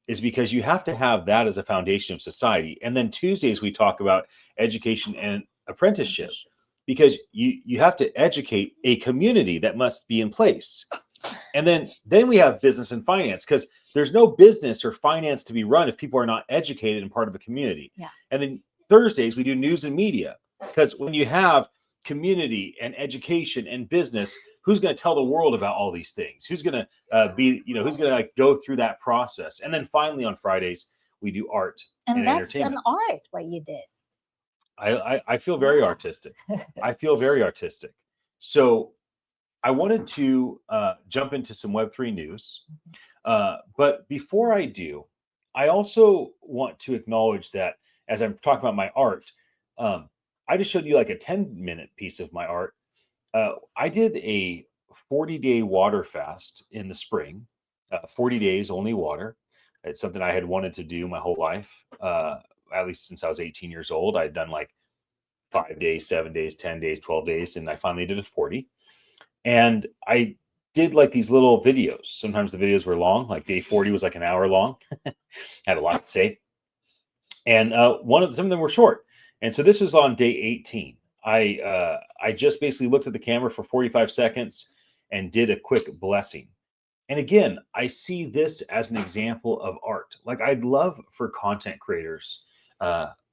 is because you have to have that as a foundation of society. And then Tuesdays we talk about education and apprenticeship, because you have to educate a community that must be in place. And then we have business and finance, because there's no business or finance to be run if people are not educated and part of a community. Yeah. And then Thursdays we do news and media, because when you have community and education and business, who's going to tell the world about all these things? Who's going to who's going to like go through that process? And then finally on Fridays we do art and that's entertainment. an art what you did. I feel very artistic. I feel very artistic. So I wanted to jump into some Web3 news. But before I do, I also want to acknowledge that as I'm talking about my art, I just showed you like a 10-minute piece of my art. I did a 40-day water fast in the spring, 40 days, only water. It's something I had wanted to do my whole life, at least since I was 18 years old. I'd done like 5 days, 7 days, 10 days, 12 days, and I finally did a 40. And I did like these little videos. Sometimes the videos were long, like day 40 was like an hour long. Had a lot to say. And some of them were short. And so this was on day 18. I just basically looked at the camera for 45 seconds and did a quick blessing. And again, I see this as an example of art. Like I'd love for content creators,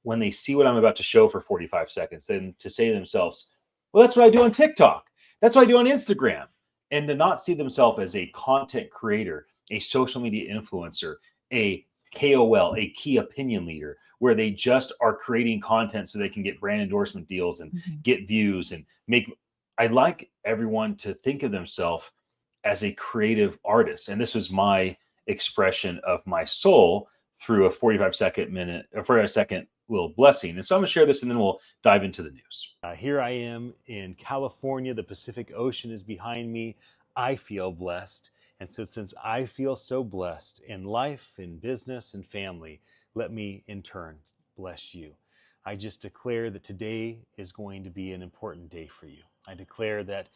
when they see what I'm about to show for 45 seconds, then to say to themselves, well, that's what I do on TikTok. That's what I do on Instagram. And to not see themselves as a content creator, a social media influencer, a KOL, a key opinion leader, where they just are creating content so they can get brand endorsement deals and get views and make. I'd like everyone to think of themselves as a creative artist. And this was my expression of my soul through a 45-second little blessing. And so I'm going to share this and then we'll dive into the news. Here I am in California. The Pacific Ocean is behind me. I feel blessed. And so since I feel so blessed in life, in business, and family, let me in turn bless you. I just declare that today is going to be an important day for you. I declare that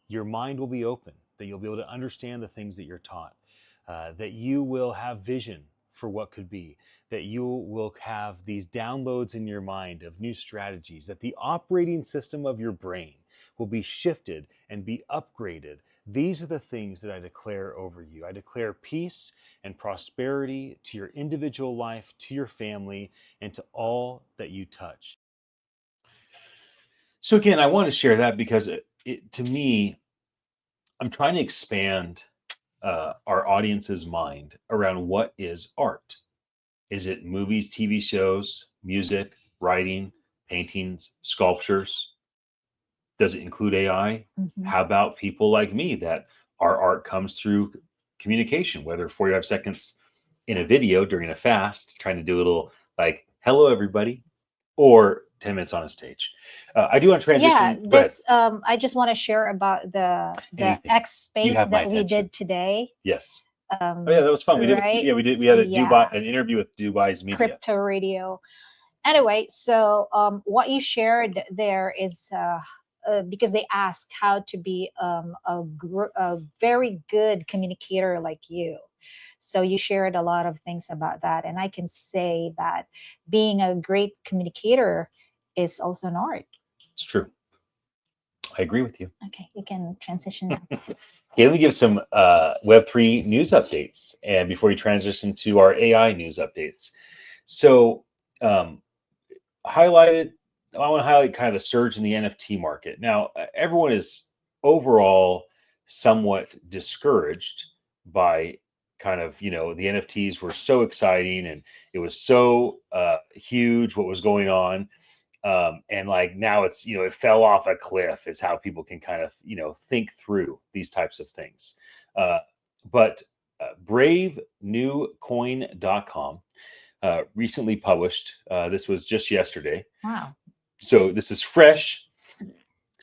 your mind will be open, that you'll be able to understand the things that you're taught, that you will have vision for what could be, that you will have these downloads in your mind of new strategies, that the operating system of your brain will be shifted and be upgraded. These are the things that I declare over you. I declare peace and prosperity to your individual life, to your family, and to all that you touch. So again, I want to share that because to me, I'm trying to expand our audience's mind around what is art. Is it movies, TV shows, music, writing, paintings, sculptures? Does it include AI? How about people like me that our art comes through communication, whether 45 seconds in a video during a fast, trying to do a little like, hello, everybody, or 10 minutes on a stage. I do want to transition. Yeah, I just want to share about the X space that we did today. Yes. Oh yeah, that was fun. We did. Right? We had an interview with Dubai's media. Crypto radio. Anyway, so what you shared there is because they asked how to be a very good communicator like you. So you shared a lot of things about that. And I can say that being a great communicator is also an art. It's true. I agree with you. Okay, you can transition now. Okay, let me give some Web3 news updates. And before we transition to our AI news updates. So I want to highlight kind of the surge in the NFT market. Now, everyone is overall somewhat discouraged by kind of, the NFTs were so exciting and it was so huge what was going on. And like now it's, it fell off a cliff is how people can kind of, think through these types of things. But bravenewcoin.com recently published, this was just yesterday. Wow. So this is fresh.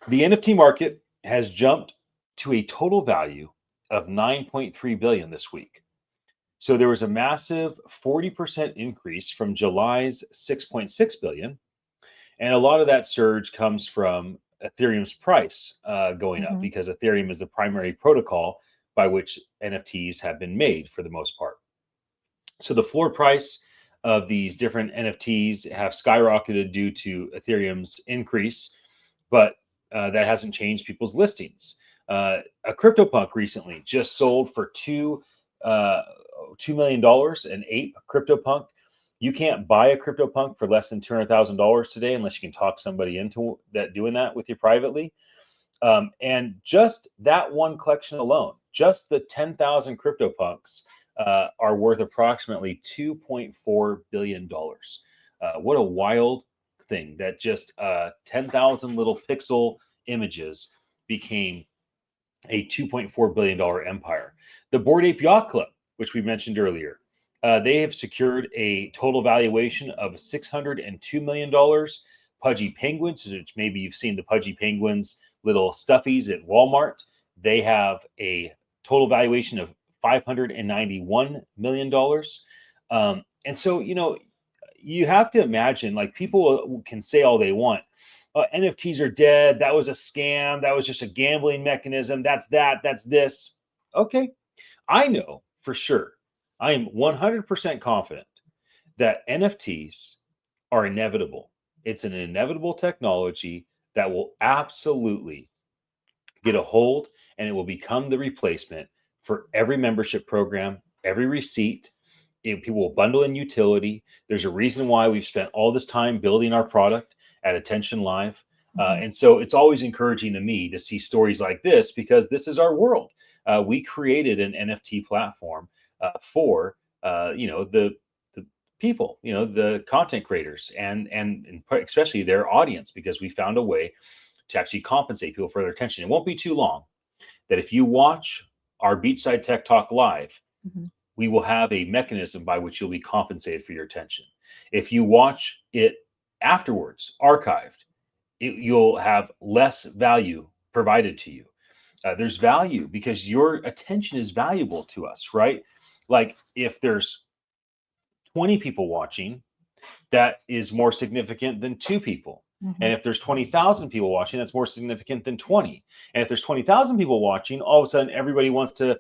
The NFT market has jumped to a total value of 9.3 billion this week. So there was a massive 40% increase from July's 6.6 billion. And a lot of that surge comes from Ethereum's price going up, because Ethereum is the primary protocol by which NFTs have been made for the most part. So the floor price of these different NFTs have skyrocketed due to Ethereum's increase, but that hasn't changed people's listings. A CryptoPunk recently just sold for $2 million, an ape CryptoPunk. You can't buy a CryptoPunk for less than $200,000 today unless you can talk somebody into that doing that with you privately. And just that one collection alone, just the 10,000 CryptoPunks are worth approximately $2.4 billion. What a wild thing that just 10,000 little pixel images became a $2.4 billion empire. The Bored Ape Yacht Club, which we mentioned earlier, they have secured a total valuation of $602 million. Pudgy Penguins, which maybe you've seen the Pudgy Penguins little stuffies at Walmart, they have a total valuation of $591 million. And so, you have to imagine, like, people can say all they want. NFTs are dead. That was a scam. That was just a gambling mechanism. That's this. Okay. I know for sure. I am 100% confident that NFTs are inevitable. It's an inevitable technology that will absolutely get a hold, and it will become the replacement for every membership program, every receipt. People will bundle in utility. There's a reason why we've spent all this time building our product at Attention Live. And so it's always encouraging to me to see stories like this, because this is our world. We created an NFT platform for the people, the content creators, and especially their audience, because we found a way to actually compensate people for their attention. It won't be too long that if you watch our Beachside Tech Talk live, we will have a mechanism by which you'll be compensated for your attention. If you watch it afterwards, archived, you'll have less value provided to you. There's value because your attention is valuable to us, right? Like if there's 20 people watching, that is more significant than 2 people. And if there's 20,000 people watching, that's more significant than 20. And if there's 20,000 people watching, all of a sudden everybody wants to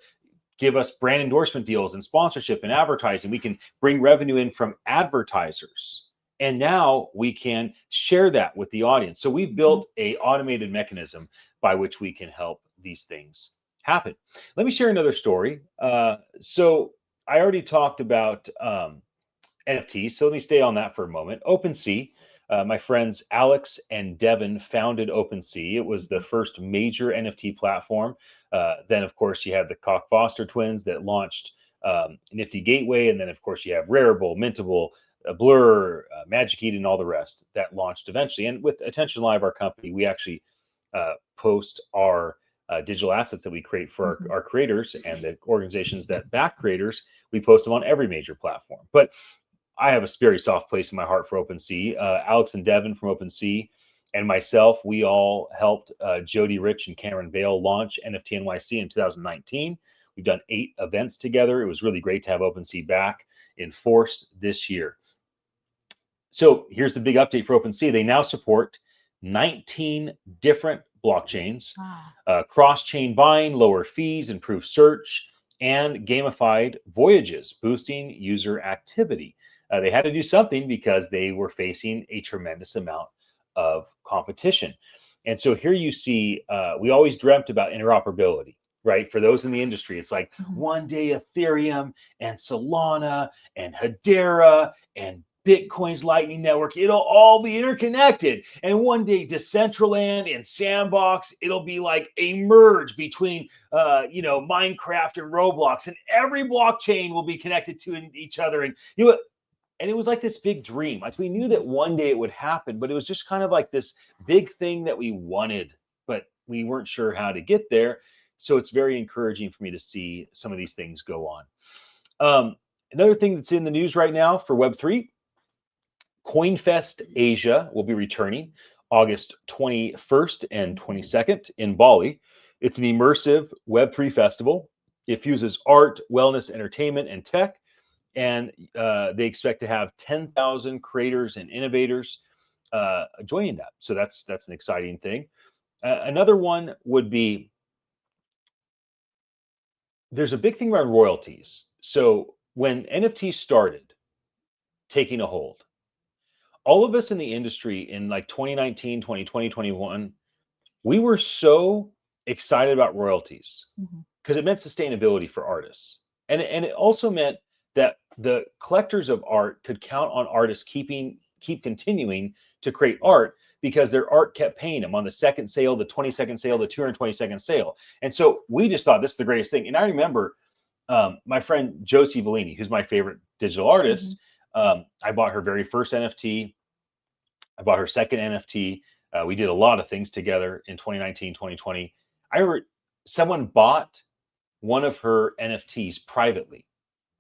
give us brand endorsement deals and sponsorship and advertising. We can bring revenue in from advertisers. And now we can share that with the audience. So we've built a automated mechanism by which we can help these things happen. Let me share another story. So I already talked about NFTs, so let me stay on that for a moment. OpenSea, my friends Alex and Devin founded OpenSea. It was the first major NFT platform. Then, of course, you have the Koch Foster twins that launched Nifty Gateway. And then, of course, you have Rarible, Mintable, Blur, Magic Eden, and all the rest that launched eventually. And with Attention Live, our company, we actually post our digital assets that we create for our creators and the organizations that back creators. We post them on every major platform. But I have a very soft place in my heart for OpenSea. Alex and Devin from OpenSea and myself, we all helped Jody Rich and Cameron Bale launch NFT NYC in 2019. We've done 8 events together. It was really great to have OpenSea back in force this year. So here's the big update for OpenSea. They now support 19 different blockchains, cross-chain buying, lower fees, improved search, and gamified voyages, boosting user activity. They had to do something because they were facing a tremendous amount of competition. And so here you see, we always dreamt about interoperability, right? For those in the industry, it's like one day Ethereum and Solana and Hedera and Bitcoin's Lightning Network, it'll all be interconnected. And one day Decentraland and Sandbox, it'll be like a merge between, Minecraft and Roblox, and every blockchain will be connected to each other. And And it was like this big dream. Like we knew that one day it would happen, but it was just kind of like this big thing that we wanted, but we weren't sure how to get there. So it's very encouraging for me to see some of these things go on. Another thing that's in the news right now for Web3, CoinFest Asia will be returning August 21st and 22nd in Bali. It's an immersive Web3 festival. It fuses art, wellness, entertainment, and tech. And they expect to have 10,000 creators and innovators joining that. So that's an exciting thing. Another one would be, there's a big thing around royalties. So when NFTs started taking a hold, all of us in the industry in like 2019, 2020, 21, we were so excited about royalties because it meant sustainability for artists. And it also meant that the collectors of art could count on artists keep continuing to create art because their art kept paying them on the second sale, the 22nd sale, the 222nd sale. And so we just thought this is the greatest thing. And I remember my friend Josie Bellini, who's my favorite digital artist. I bought her very first NFT. I bought her second NFT. We did a lot of things together in 2019, 2020. I remember someone bought one of her NFTs privately.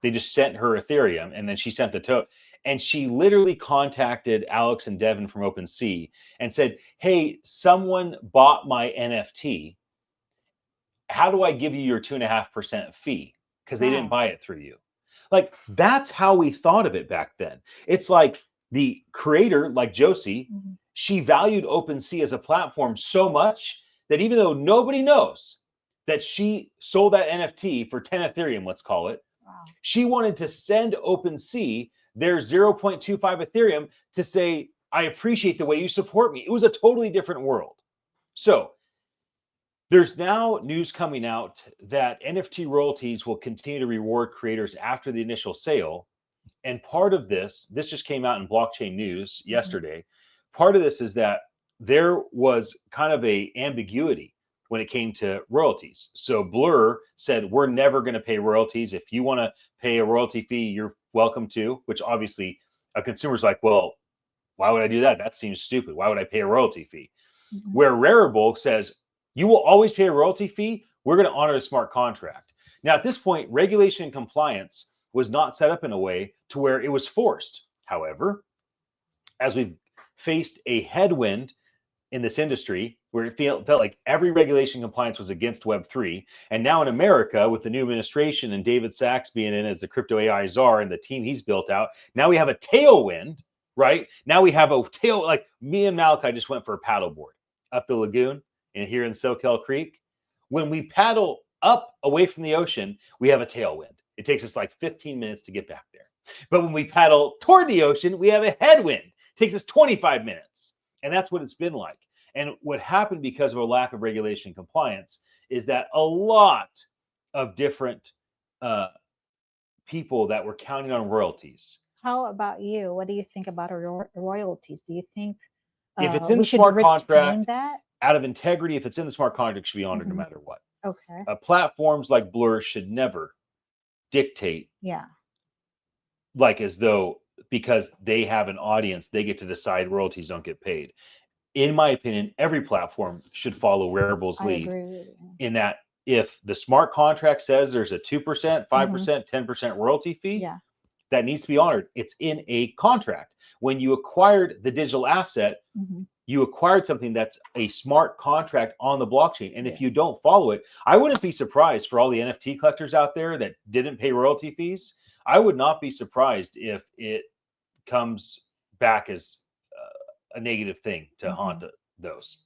They just sent her Ethereum and then she sent the token. And she literally contacted Alex and Devin from OpenSea and said, hey, someone bought my NFT. How do I give you your 2.5% fee? Because they didn't buy it through you. Like, that's how we thought of it back then. It's like the creator, like Josie, she valued OpenSea as a platform so much that even though nobody knows that she sold that NFT for 10 Ethereum, let's call it, she wanted to send OpenSea their 0.25 Ethereum to say, I appreciate the way you support me. It was a totally different world. So there's now news coming out that NFT royalties will continue to reward creators after the initial sale. And part of this just came out in blockchain news yesterday. Part of this is that there was kind of a ambiguity when it came to royalties. So Blur said, we're never going to pay royalties. If you want to pay a royalty fee, you're welcome to, which obviously a consumer's like, well, why would I do that? That seems stupid. Why would I pay a royalty fee? Where Rarible says, you will always pay a royalty fee. We're going to honor a smart contract. Now, at this point, regulation and compliance was not set up in a way to where it was forced. However, as we've faced a headwind in this industry where it felt like every regulation compliance was against Web3. And now in America, with the new administration and David Sachs being in as the crypto AI czar and the team he's built out, now we have a tailwind, right? Now we have a tail, like me and Malachi just went for a paddleboard up the lagoon and here in Soquel Creek. When we paddle up away from the ocean, we have a tailwind. It takes us like 15 minutes to get back there. But when we paddle toward the ocean, we have a headwind. It takes us 25 minutes. And that's what it's been like. And what happened because of a lack of regulation and compliance is that a lot of different people that were counting on royalties. How about you? What do you think about royalties? Do you think if it's in the smart contract, that? Out of integrity, if it's in the smart contract, it should be honored no matter what. Okay. Platforms like Blur should never dictate. Yeah. Like as though because they have an audience, they get to decide royalties don't get paid. In my opinion, every platform should follow Rarible's lead in that if the smart contract says there's a 2%, 5%, 10% royalty fee, that needs to be honored. It's in a contract. When you acquired the digital asset, you acquired something that's a smart contract on the blockchain. And if you don't follow it, I wouldn't be surprised for all the NFT collectors out there that didn't pay royalty fees. I would not be surprised if it comes back as a negative thing to haunt those.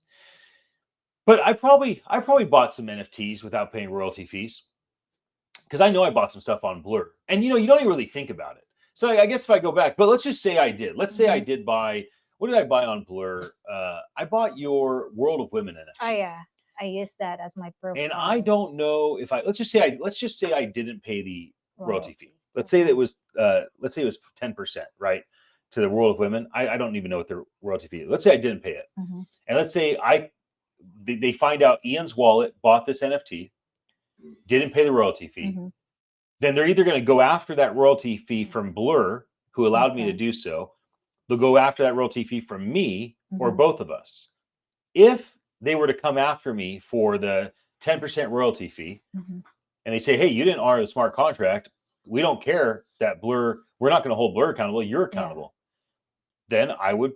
But I probably bought some NFTs without paying royalty fees because I know I bought some stuff on Blur, and you don't even really think about it. So I guess if I go back, but let's just say I did. Let's say I did buy. What did I buy on Blur? I bought your World of Women NFT. Oh yeah, I used that as my profile. And I don't know if let's just say I didn't pay the royalty fee. Let's say that it was 10%, right? To the World of Women. I don't even know what the royalty fee is. Let's say I didn't pay it. And let's say they find out Ian's wallet bought this NFT, didn't pay the royalty fee. Then they're either going to go after that royalty fee from Blur who allowed me to do so, they'll go after that royalty fee from me or both of us. If they were to come after me for the 10% royalty fee, and they say, hey, you didn't honor the smart contract, we don't care that Blur, we're not going to hold Blur accountable, you're accountable. Then I would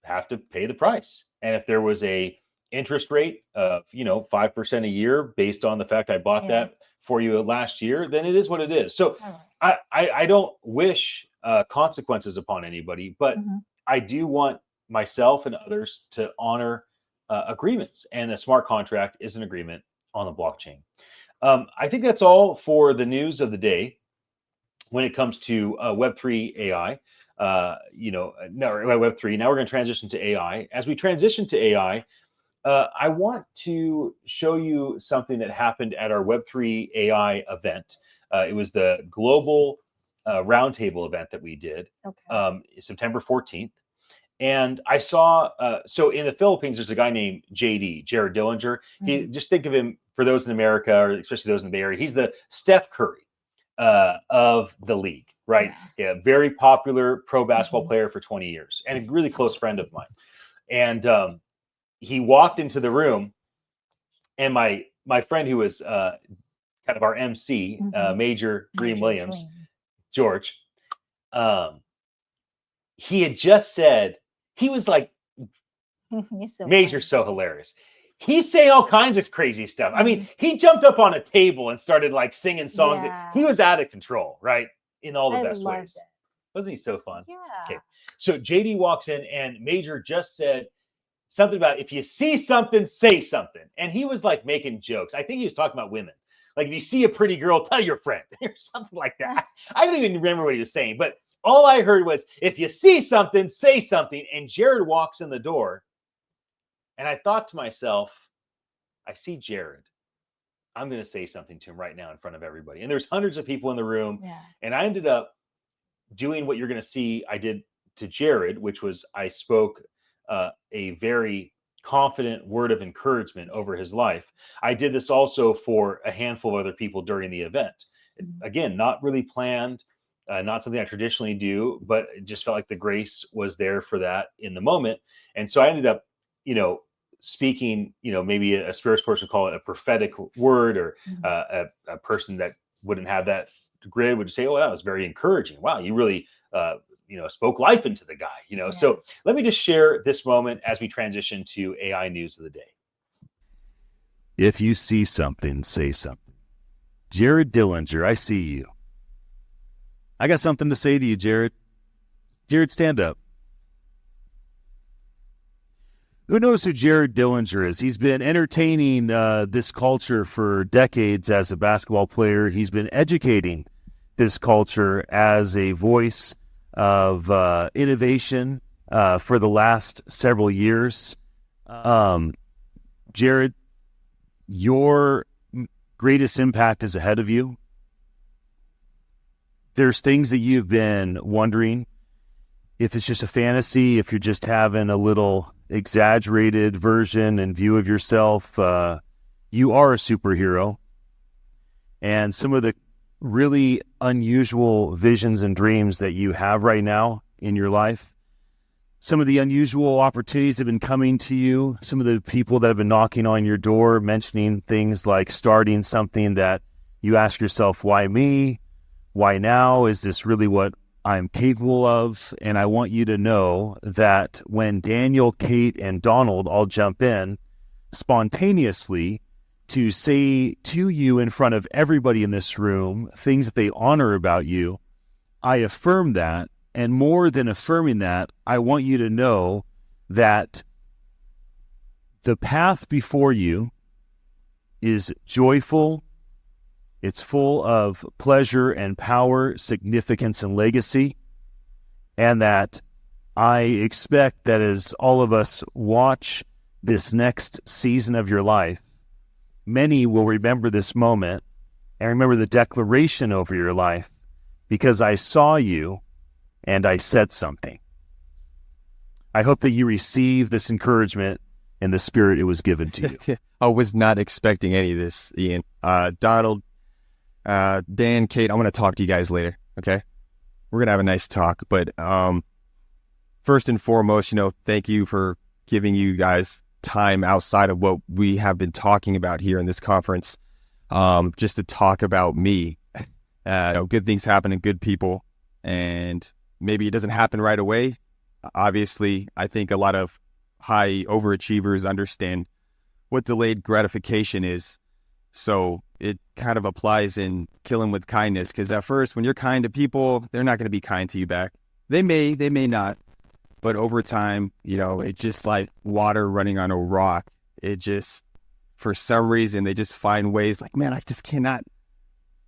have to pay the price. And if there was a interest rate of 5% a year based on the fact I bought that for you last year, then it is what it is. So I don't wish consequences upon anybody, but I do want myself and others to honor agreements, and a smart contract is an agreement on the blockchain. I think that's all for the news of the day when it comes to Web3 AI. Web3. Now we're going to transition to AI. As we transition to AI, I want to show you something that happened at our Web3 AI event. It was the global roundtable event that we did September 14th. And I saw, so in the Philippines, there's a guy named JD, Jared Dillinger. He, just think of him, for those in America, or especially those in the Bay Area, he's the Steph Curry of the league, right? Yeah, very popular pro basketball player for 20 years and a really close friend of mine. And he walked into the room, and my friend who was kind of our MC, Major Dream Williams, George, he had just said, he was like, Major's so hilarious. He's saying all kinds of crazy stuff. I mean, he jumped up on a table and started like singing songs. He was out of control, right? In all the best ways. Wasn't he so fun? Yeah. Okay. So JD walks in, and Major just said something about, if you see something, say something. And he was like making jokes. I think he was talking about women. Like, if you see a pretty girl, tell your friend or something like that. I don't even remember what he was saying, but all I heard was, if you see something, say something. And Jared walks in the door, and I thought to myself, I see Jared. I'm going to say something to him right now in front of everybody. And there's hundreds of people in the room. And I ended up doing what you're going to see I did to Jared, which was I spoke a very confident word of encouragement over his life. I did this also for a handful of other people during the event. Again, not really planned, not something I traditionally do, but it just felt like the grace was there for that in the moment. And so I ended up, speaking, maybe a spiritual person would call it a prophetic word, or a person that wouldn't have that grid would say, oh, that was very encouraging. Wow, you really, spoke life into the guy, So let me just share this moment as we transition to AI news of the day. If you see something, say something. Jared Dillinger, I see you. I got something to say to you, Jared. Jared, stand up. Who knows who Jared Dillinger is? He's been entertaining this culture for decades as a basketball player. He's been educating this culture as a voice of innovation for the last several years. Jared, your greatest impact is ahead of you. There's things that you've been wondering if it's just a fantasy, if you're just having a little exaggerated version and view of yourself. You are a superhero. And some of the really unusual visions and dreams that you have right now in your life, some of the unusual opportunities have been coming to you, some of the people that have been knocking on your door, mentioning things like starting something that you ask yourself, why me? Why now? Is this really what I'm capable of? And I want you to know that when Daniel, Kate, and Donald all jump in spontaneously to say to you in front of everybody in this room things that they honor about you, I affirm that. And more than affirming that, I want you to know that the path before you is joyful. It's full of pleasure and power, significance and legacy. And that I expect that as all of us watch this next season of your life, many will remember this moment and remember the declaration over your life, because I saw you and I said something. I hope that you receive this encouragement in the spirit it was given to you. I was not expecting any of this, Ian. Donald, Dan, Kate, I'm going to talk to you guys later, okay? we're gonna have a nice talk. But first and foremost, thank you for giving you guys time outside of what we have been talking about here in this conference, just to talk about me. Good things happen to good people, and maybe it doesn't happen right away. Obviously, I think a lot of high overachievers understand what delayed gratification is. So it kind of applies in Killing with Kindness, because at first, when you're kind to people, they're not going to be kind to you back. They may not. But over time, it's just like water running on a rock. It just, for some reason, they just find ways like, man, I just cannot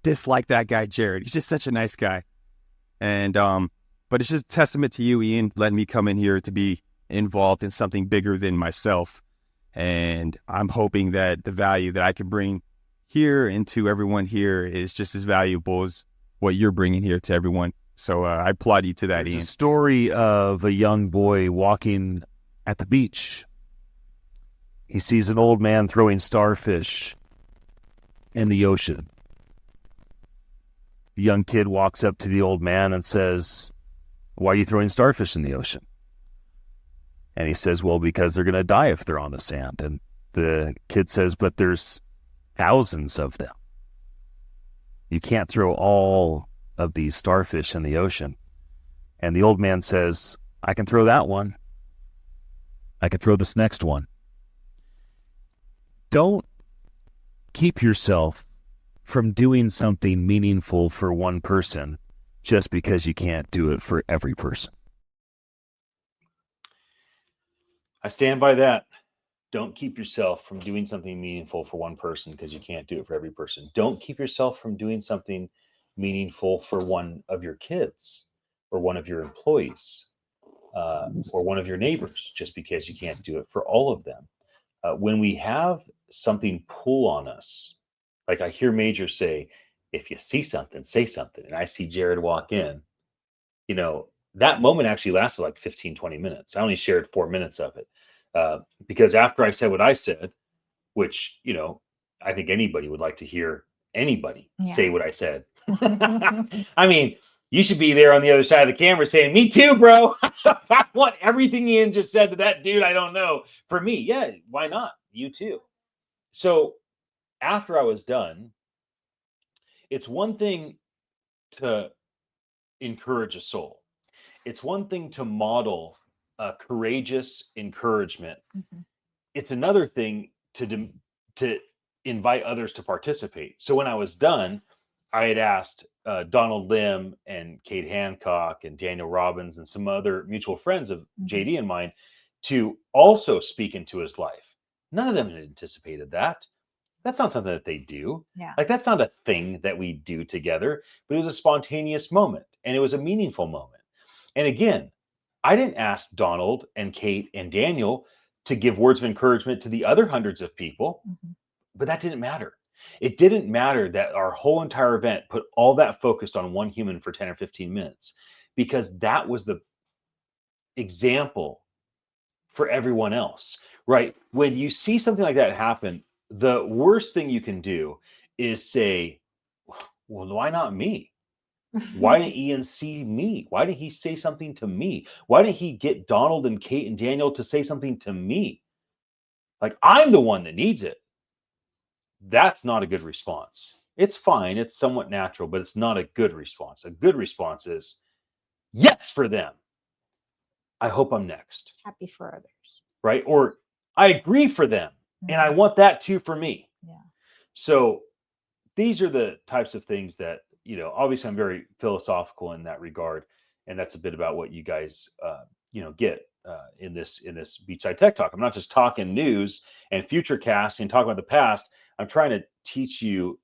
dislike that guy, Jared. He's just such a nice guy. And, but it's just a testament to you, Ian, letting me come in here to be involved in something bigger than myself. And I'm hoping that the value that I can bring here and to everyone here is just as valuable as what you're bringing here to everyone. So I applaud you to that, Ian. There's a story of a young boy walking at the beach. He sees an old man throwing starfish in the ocean. The young kid walks up to the old man and says, "Why are you throwing starfish in the ocean?" And he says, "Well, because they're going to die if they're on the sand." And the kid says, "But there's thousands of them. You can't throw all of these starfish in the ocean." And the old man says, "I can throw that one. I can throw this next one." Don't keep yourself from doing something meaningful for one person just because you can't do it for every person. I stand by that. Don't keep yourself from doing something meaningful for one person because you can't do it for every person. Don't keep yourself from doing something meaningful for one of your kids or one of your employees or one of your neighbors just because you can't do it for all of them. When we have something pull on us, like I hear Major say, if you see something, say something. And I see Jared walk in, that moment actually lasted like 15, 20 minutes. I only shared 4 minutes of it because after I said what I said, which, I think anybody would like to hear anybody say what I said. I mean, you should be there on the other side of the camera saying, "Me too, bro." I want everything Ian just said to that dude I don't know. For me, yeah, why not? You too. So after I was done, it's one thing to encourage a soul. It's one thing to model courageous encouragement. Mhm. It's another thing to invite others to participate. So when I was done, I had asked Donald Lim and Kate Hancock and Daniel Robbins and some other mutual friends of JD and mine to also speak into his life. None of them had anticipated that. That's not something that they do. Yeah. Like, that's not a thing that we do together, but it was a spontaneous moment and it was a meaningful moment. And again, I didn't ask Donald and Kate and Daniel to give words of encouragement to the other hundreds of people, but that didn't matter. It didn't matter that our whole entire event put all that focused on one human for 10 or 15 minutes, because that was the example for everyone else, right? When you see something like that happen, the worst thing you can do is say, "Well, why not me? Why didn't Ian see me? Why didn't he say something to me? Why didn't he get Donald and Kate and Daniel to say something to me? Like, I'm the one that needs it." That's not a good response. It's fine. It's somewhat natural, but it's not a good response. A good response is, yes, for them. I hope I'm next. Happy for others. Right? Or I agree for them. And I want that too for me. Yeah. So these are the types of things that, obviously I'm very philosophical in that regard. And that's a bit about what you guys, get in this Beachside Tech Talk. I'm not just talking news and future cast and talking about the past. I'm trying to teach you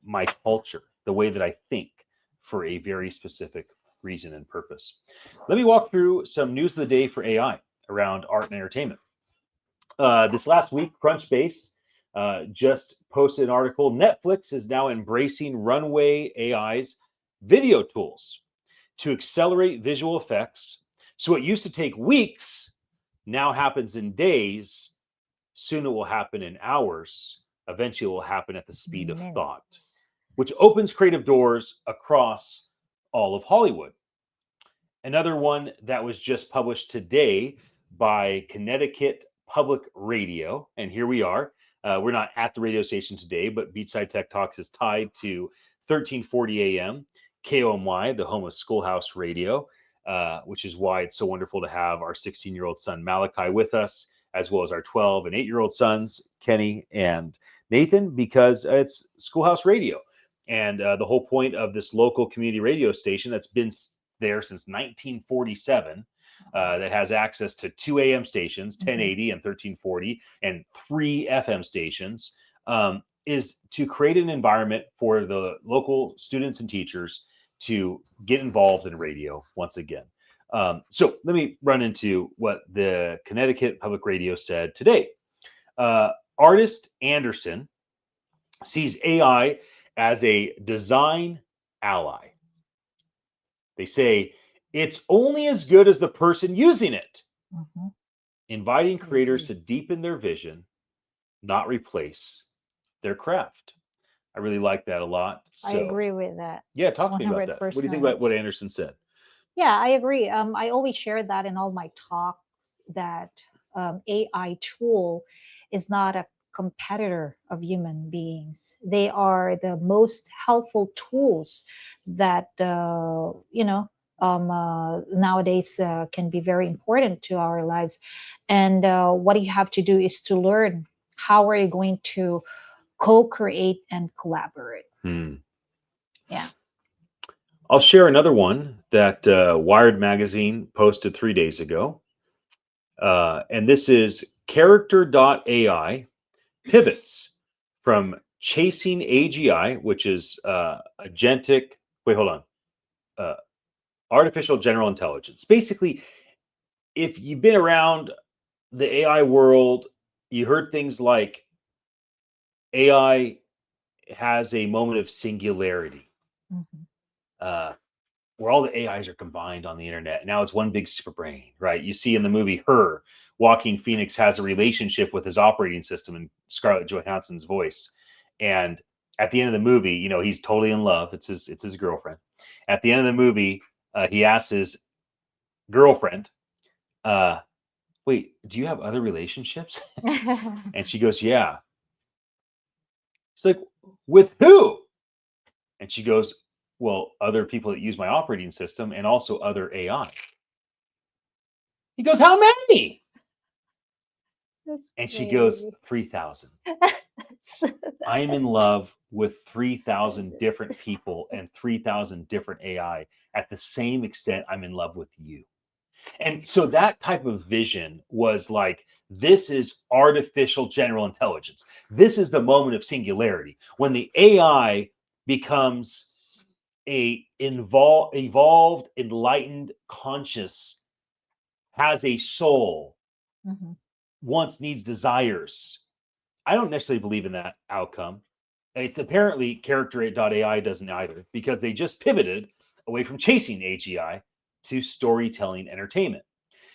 my culture, the way that I think, for a very specific reason and purpose. Let me walk through some news of the day for AI around art and entertainment. This last week, Crunchbase just posted an article. Netflix is now embracing Runway AI's video tools to accelerate visual effects. So what used to take weeks now happens in days. Soon it will happen in hours. Eventually it will happen at the speed of thought, which opens creative doors across all of Hollywood. Another one that was just published today by Connecticut Public Radio. And here we are. We're not at the radio station today, but Beachside Tech Talks is tied to 1340 AM KOMY, the home of Schoolhouse Radio, which is why it's so wonderful to have our 16-year-old son Malachi with us, as well as our 12 and 8-year-old sons, Kenny and Nathan, because it's Schoolhouse Radio. And the whole point of this local community radio station that's been there since 1947, that has access to 2 AM stations, 1080 and 1340, and 3 FM stations, is to create an environment for the local students and teachers to get involved in radio once again. So let me run into what the Connecticut Public Radio said today. Artist Anderson sees AI as a design ally. They say it's only as good as the person using it, inviting creators to deepen their vision, not replace their craft. I really like that a lot. So, I agree with that. Yeah, talk to me about that. What do you think about what Anderson said? Yeah, I agree. I always share that in all my talks, that AI tool is not a competitor of human beings. They are the most helpful tools that nowadays can be very important to our lives. And what you have to do is to learn how are you going to co-create and collaborate. Yeah. I'll share another one that Wired Magazine posted 3 days ago. And this is character.ai pivots from chasing AGI, which is artificial general intelligence. Basically, if you've been around the AI world, you heard things like AI has a moment of singularity, where all the AIs are combined on the internet. Now it's one big super brain, right? You see in the movie Her, Joaquin Phoenix has a relationship with his operating system and Scarlett Johansson's voice. And at the end of the movie, you know, he's totally in love. It's his girlfriend. At the end of the movie, he asks his girlfriend, wait, do you have other relationships? And she goes, yeah. He's like, with who? And she goes, well, other people that use my operating system and also other AI. He goes, how many? And she goes, 3,000. I am in love with 3,000 different people and 3,000 different AI at the same extent I'm in love with you. And so that type of vision was like, this is artificial general intelligence. This is the moment of singularity. When the AI becomes a evolved, enlightened, conscious, has a soul, wants, needs, desires. I don't necessarily believe in that outcome. It's apparently character.ai doesn't either, because they just pivoted away from chasing AGI to storytelling entertainment.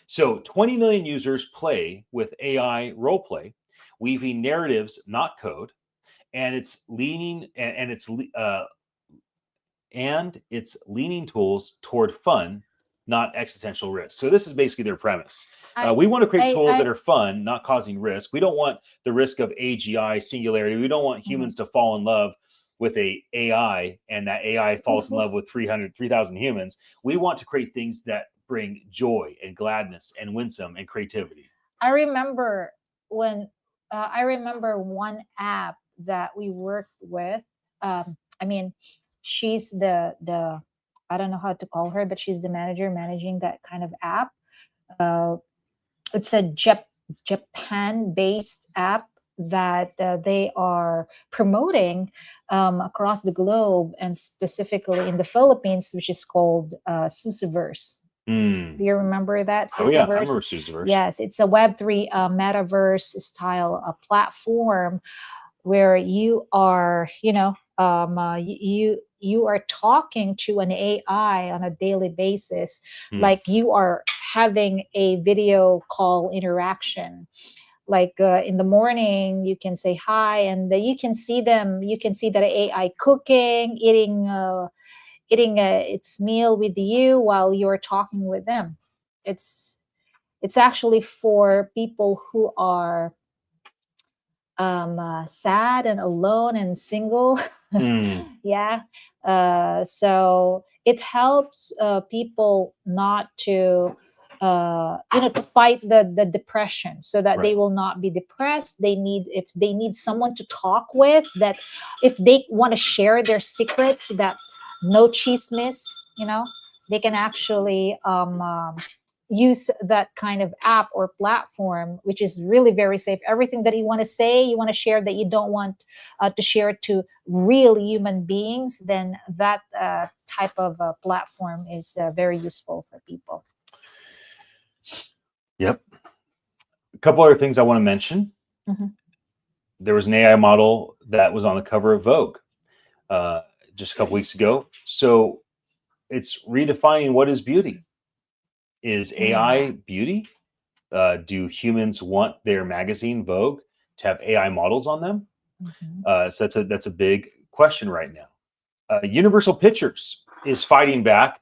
So 20 million users play with AI roleplay, weaving narratives, not code, and it's leaning it's leaning tools toward fun, not existential risk. So this is basically their premise. We want to create tools that are fun, not causing risk. We don't want the risk of AGI singularity. We don't want humans to fall in love with a AI and that AI falls in love with 3,000 humans. We want to create things that bring joy and gladness and winsome and creativity. I remember one app that we worked with. She's the I don't know how to call her, but she's the manager managing that kind of app. It's a Japan-based app that they are promoting across the globe, and specifically in the Philippines, which is called Susaverse. Do you remember that? Susaverse? Oh yeah, I remember Susaverse. Yes, it's a Web3 metaverse style platform where you are, you are talking to an AI on a daily basis, like you are having a video call interaction. Like in the morning, you can say hi, and you can see the AI cooking, eating eating its meal with you while you're talking with them. It's actually for people who are sad and alone and single. Yeah. So it helps people not to to fight the depression, so that they Right. will not be depressed. If they need someone to talk with, that if they want to share their secrets, that no chismis, they can actually use that kind of app or platform, which is really very safe. Everything that you want to say, you want to share, that you don't want to share to real human beings, then that type of platform is very useful for people. Yep. A couple other things I want to mention. Mhm. There was an AI model that was on the cover of Vogue just a couple weeks ago. So it's redefining what is beauty. Is AI beauty? Do humans want their magazine Vogue to have AI models on them? So that's a big question right now. Universal Pictures is fighting back.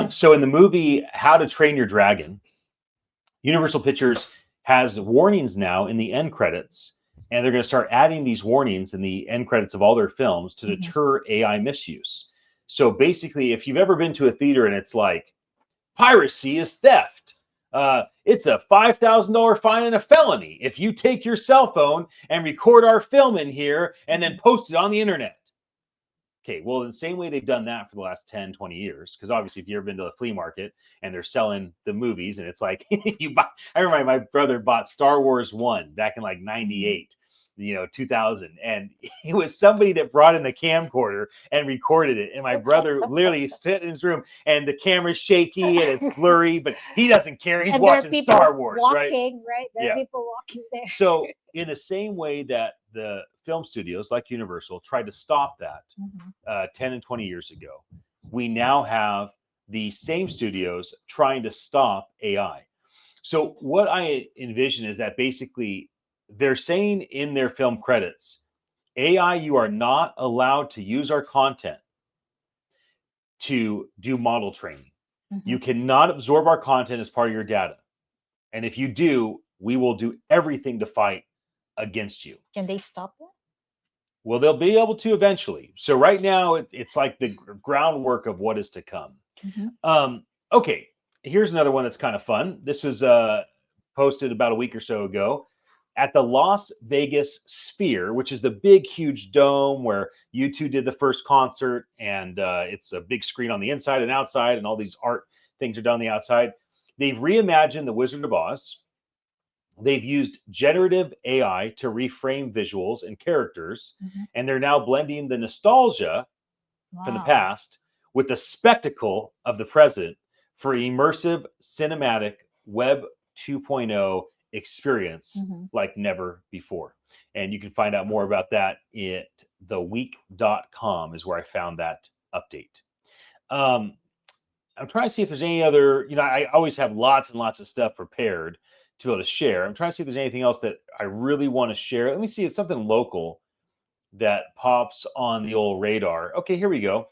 So in the movie How to Train Your Dragon, Universal Pictures has warnings now in the end credits, and they're going to start adding these warnings in the end credits of all their films to deter AI misuse. So basically, if you've ever been to a theater and it's like, piracy is theft, it's a $5,000 fine and a felony if you take your cell phone and record our film in here and then post it on the internet. Okay, well, in the same way they've done that for the last 10, 20 years, because obviously if you've ever been to a flea market and they're selling the movies and it's like, I remember my brother bought Star Wars 1 back in like 98, 2000. And it was somebody that brought in the camcorder and recorded it. And my brother literally sit in his room and the camera's shaky and it's blurry, but he doesn't care. He's watching Star Wars, walking, right? There are people walking there. So in the same way that the film studios like Universal tried to stop that 10 and 20 years ago, we now have the same studios trying to stop AI. So what I envision is that basically they're saying in their film credits, AI, you are not allowed to use our content to do model training. You cannot absorb our content as part of your data. And if you do, we will do everything to fight against you. Can they stop that? Well, they'll be able to eventually. So right now, it's like the groundwork of what is to come. Okay, here's another one that's kind of fun. This was posted about a week or so ago at the Las Vegas Sphere, which is the big, huge dome where U2 did the first concert, and it's a big screen on the inside and outside, and all these art things are done on the outside. They've reimagined the Wizard of Oz. They've used generative AI to reframe visuals and characters, and they're now blending the nostalgia from the past with the spectacle of the present for immersive cinematic Web 2.0 experience like never before. And you can find out more about that at theweek.com is where I found that update. I'm trying to see if there's any other, I always have lots and lots of stuff prepared to be able to share. I'm trying to see if there's anything else that I really want to share. Let me see. It's something local that pops on the old radar. Okay, here we go.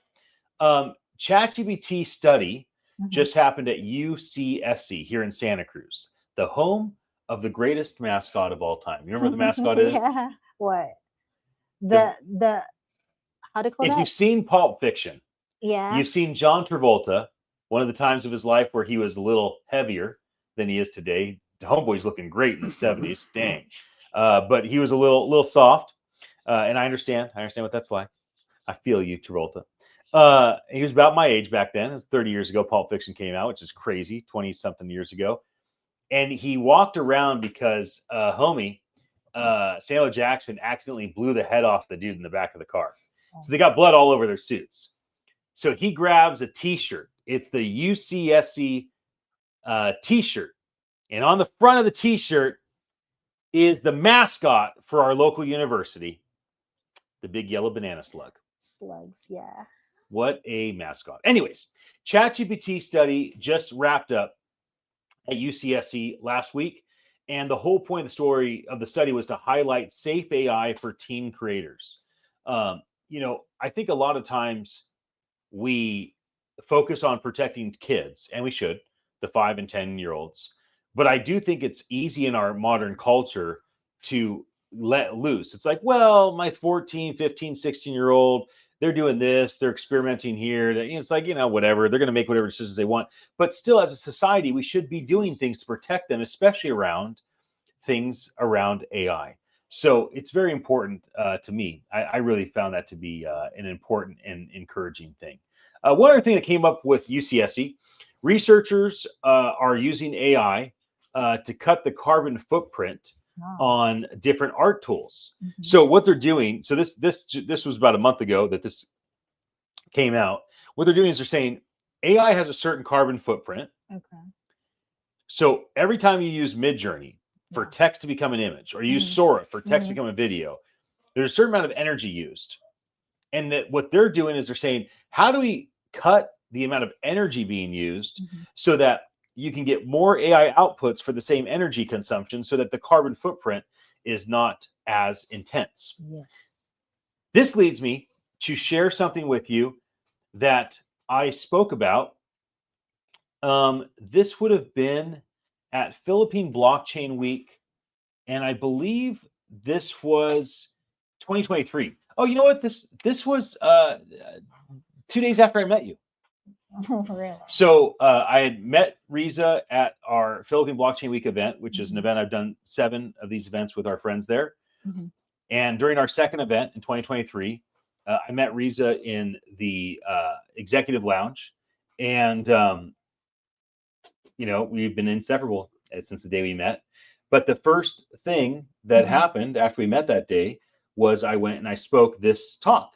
ChatGPT study just happened at UCSC here in Santa Cruz, the home of the greatest mascot of all time. You remember what the mascot is? Yeah. What? The how do you call If that? you've seen Pulp Fiction, Yeah. you've seen John Travolta, one of the times of his life where he was a little heavier than he is today. The homeboy's looking great in the 70s. Dang. But he was a little soft. And I understand what that's like. I feel you, Travolta. He was about my age back then. It was 30 years ago. Pulp Fiction came out, which is crazy, 20 something years ago. And he walked around because homie, Samuel Jackson accidentally blew the head off the dude in the back of the car. So they got blood all over their suits. So he grabs a t-shirt. It's the UCSC t-shirt. And on the front of the t-shirt is the mascot for our local university, the big yellow banana slug. Slugs, yeah. What a mascot. Anyways, ChatGPT study just wrapped up at UCSC last week. And the whole point of the study was to highlight safe AI for teen creators. I think a lot of times we focus on protecting kids, and we should, the 5 and 10-year-olds. But I do think it's easy in our modern culture to let loose. It's like, well, my 14, 15, 16-year-old, they're doing this, they're experimenting here. It's like, whatever, they're going to make whatever decisions they want. But still, as a society, we should be doing things to protect them, especially around things around AI. So it's very important to me. I really found that to be an important and encouraging thing. One other thing that came up with UCSC, researchers are using AI to cut the carbon footprint on different art tools. Mhm. So what they're doing, so this was about a month ago that this came out. What they're doing is they're saying AI has a certain carbon footprint. Okay. So every time you use Midjourney for text to become an image, or you use Sora for text to become a video, there's a certain amount of energy used. And that what they're doing is they're saying, how do we cut the amount of energy being used so that you can get more AI outputs for the same energy consumption so that the carbon footprint is not as intense? Yes. This leads me to share something with you that I spoke about. This would have been at Philippine Blockchain Week, and I believe this was 2023. Oh, you know what? This was 2 days after I met you. Oh, really? So I had met Riza at our Philippine Blockchain Week event, which is an event I've done 7 of these events with our friends there. And during our second event in 2023, I met Riza in the executive lounge, and we've been inseparable since the day we met. But the first thing that happened after we met that day was I went and I spoke this talk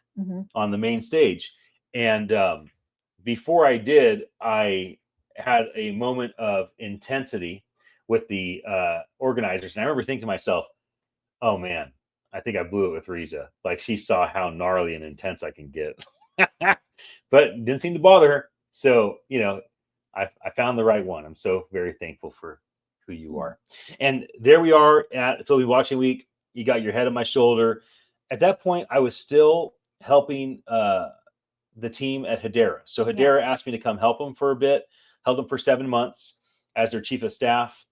on the main stage. And before I did, I had a moment of intensity with the organizers. And I remember thinking to myself, oh man, I think I blew it with Riza. Like, she saw how gnarly and intense I can get. But it didn't seem to bother her. So, I found the right one. I'm so very thankful for who you are. And there we are at Philippine Blockchain Week. You got your head on my shoulder. At that point, I was still helping the team at Hedera. So Hedera asked me to come help them for a bit, held them for 7 months as their chief of staff.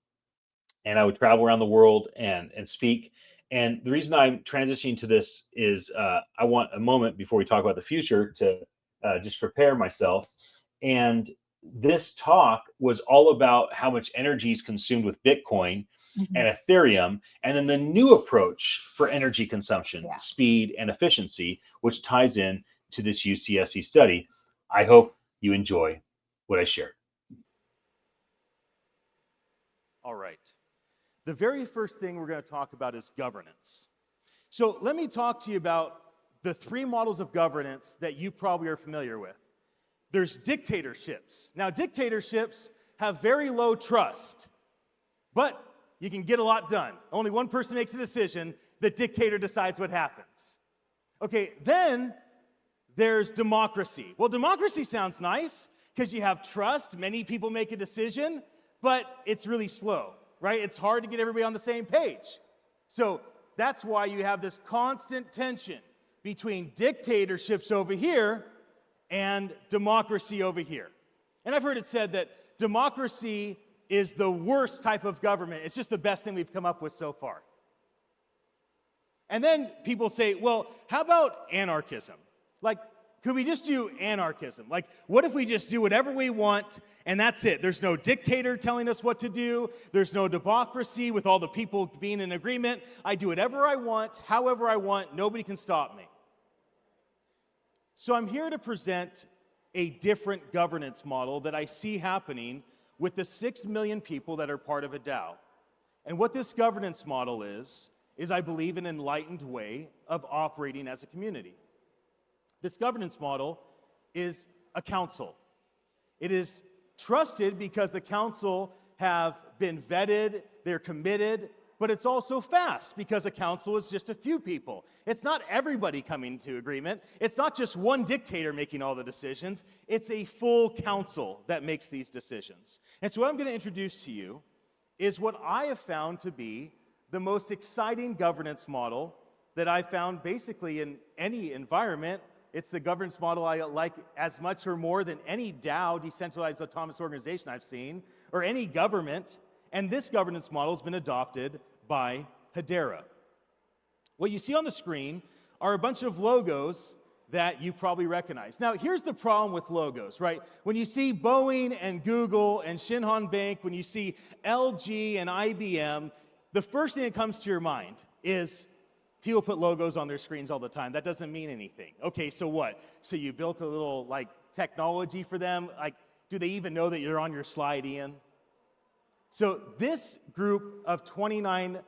And I would travel around the world and speak. And the reason I'm transitioning to this is I want a moment before we talk about the future to just prepare myself. And this talk was all about how much energy is consumed with Bitcoin and Ethereum, and then the new approach for energy consumption, speed, and efficiency, which ties in to this UCSC study. I hope you enjoy what I shared. All right. The very first thing we're going to talk about is governance. So let me talk to you about the 3 models of governance that you probably are familiar with. There's dictatorships. Now, dictatorships have very low trust, but you can get a lot done. Only one person makes a decision. The dictator decides what happens. Okay, then there's democracy. Well, democracy sounds nice because you have trust. Many people make a decision, but it's really slow, right? It's hard to get everybody on the same page. So that's why you have this constant tension between dictatorships over here and democracy over here. And I've heard it said that democracy is the worst type of government. It's just the best thing we've come up with so far. And then people say, well, how about anarchism? Like, could we just do anarchism? Like, what if we just do whatever we want and that's it? There's no dictator telling us what to do. There's no democracy with all the people being in agreement. I do whatever I want, however I want. Nobody can stop me. So I'm here to present a different governance model that I see happening with the 6 million people that are part of a DAO. And what this governance model is I believe an enlightened way of operating as a community. This governance model is a council. It is trusted because the council have been vetted, they're committed, but it's also fast because a council is just a few people. It's not everybody coming to agreement. It's not just one dictator making all the decisions. It's a full council that makes these decisions. And so what I'm going to introduce to you is what I have found to be the most exciting governance model that I found basically in any environment It's the governance model I like as much or more than any DAO, decentralized autonomous organization I've seen, or any government. And this governance model has been adopted by Hedera. What you see on the screen are a bunch of logos that you probably recognize. Now, here's the problem with logos, right? When you see Boeing and Google and Shinhan Bank, when you see LG and IBM, the first thing that comes to your mind is people put logos on their screens all the time. That doesn't mean anything. Okay, so what? So you built a little like technology for them? Like, do they even know that you're on your slide, Ian? So this group of 29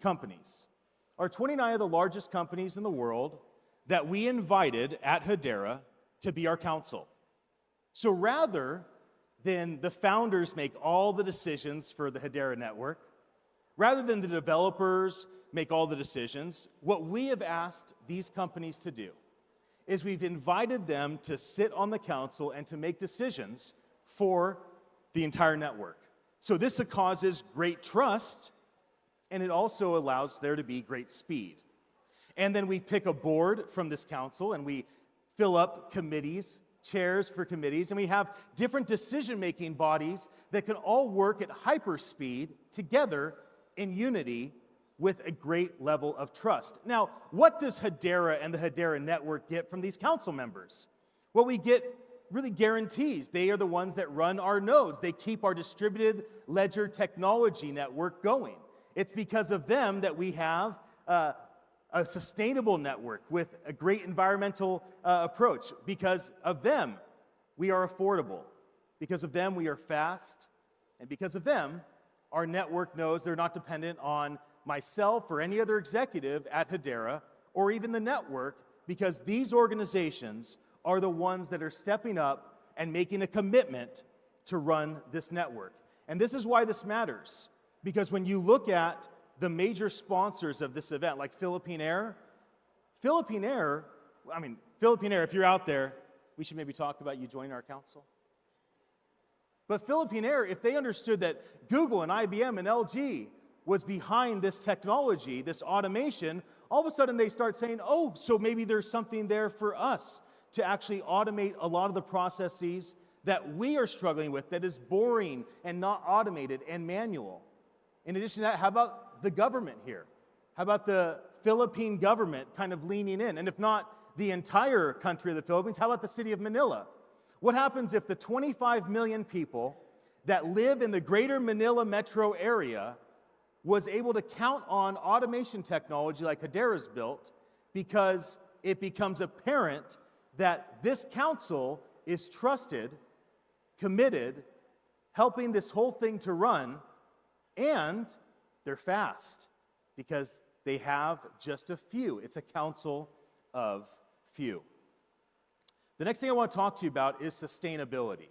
companies are 29 of the largest companies in the world that we invited at Hedera to be our council. So rather than the founders make all the decisions for the Hedera network, rather than the developers make all the decisions, what we have asked these companies to do is we've invited them to sit on the council and to make decisions for the entire network. So this causes great trust, and it also allows there to be great speed. And then we pick a board from this council, and we fill up committees, chairs for committees, and we have different decision-making bodies that can all work at hyperspeed together in unity with a great level of trust. Now, what does Hedera and the Hedera network get from these council members? Well, we get really guarantees. They are the ones that run our nodes. They keep our distributed ledger technology network going. It's because of them that we have a sustainable network with a great environmental approach. Because of them, we are affordable. Because of them, we are fast. And because of them, our network knows they're not dependent on myself or any other executive at Hedera or even the network, because these organizations are the ones that are stepping up and making a commitment to run this network. And this is why this matters, because when you look at the major sponsors of this event, like Philippine Air, if you're out there, we should maybe talk about you joining our council. But Philippine Air, if they understood that Google and IBM and LG was behind this technology, this automation, all of a sudden they start saying, oh, so maybe there's something there for us to actually automate a lot of the processes that we are struggling with, that is boring and not automated and manual. In addition to that, how about the government here? How about the Philippine government kind of leaning in? And if not the entire country of the Philippines, how about the city of Manila? What happens if the 25 million people that live in the greater Manila metro area was able to count on automation technology like Hedera's built, because it becomes apparent that this council is trusted, committed, helping this whole thing to run, and they're fast because they have just a few. It's a council of few. The next thing I want to talk to you about is sustainability.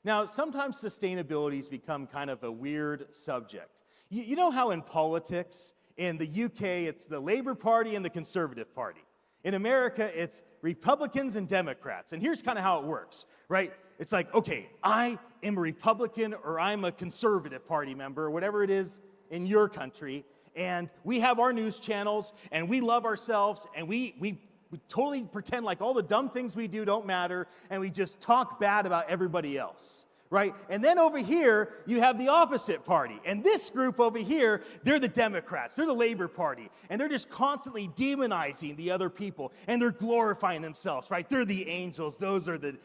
Now, sometimes sustainability has become kind of a weird subject. You know how in politics, in the UK, it's the Labour Party and the Conservative Party. In America, it's Republicans and Democrats. And here's kind of how it works, right? It's like, okay, I am a Republican or I'm a Conservative Party member, or whatever it is in your country. And we have our news channels, and we love ourselves, and we totally pretend like all the dumb things we do don't matter, and we just talk bad about everybody else, right? And then over here, you have the opposite party. And this group over here, they're the Democrats, they're the Labor Party, and they're just constantly demonizing the other people, and they're glorifying themselves, right? They're the angels,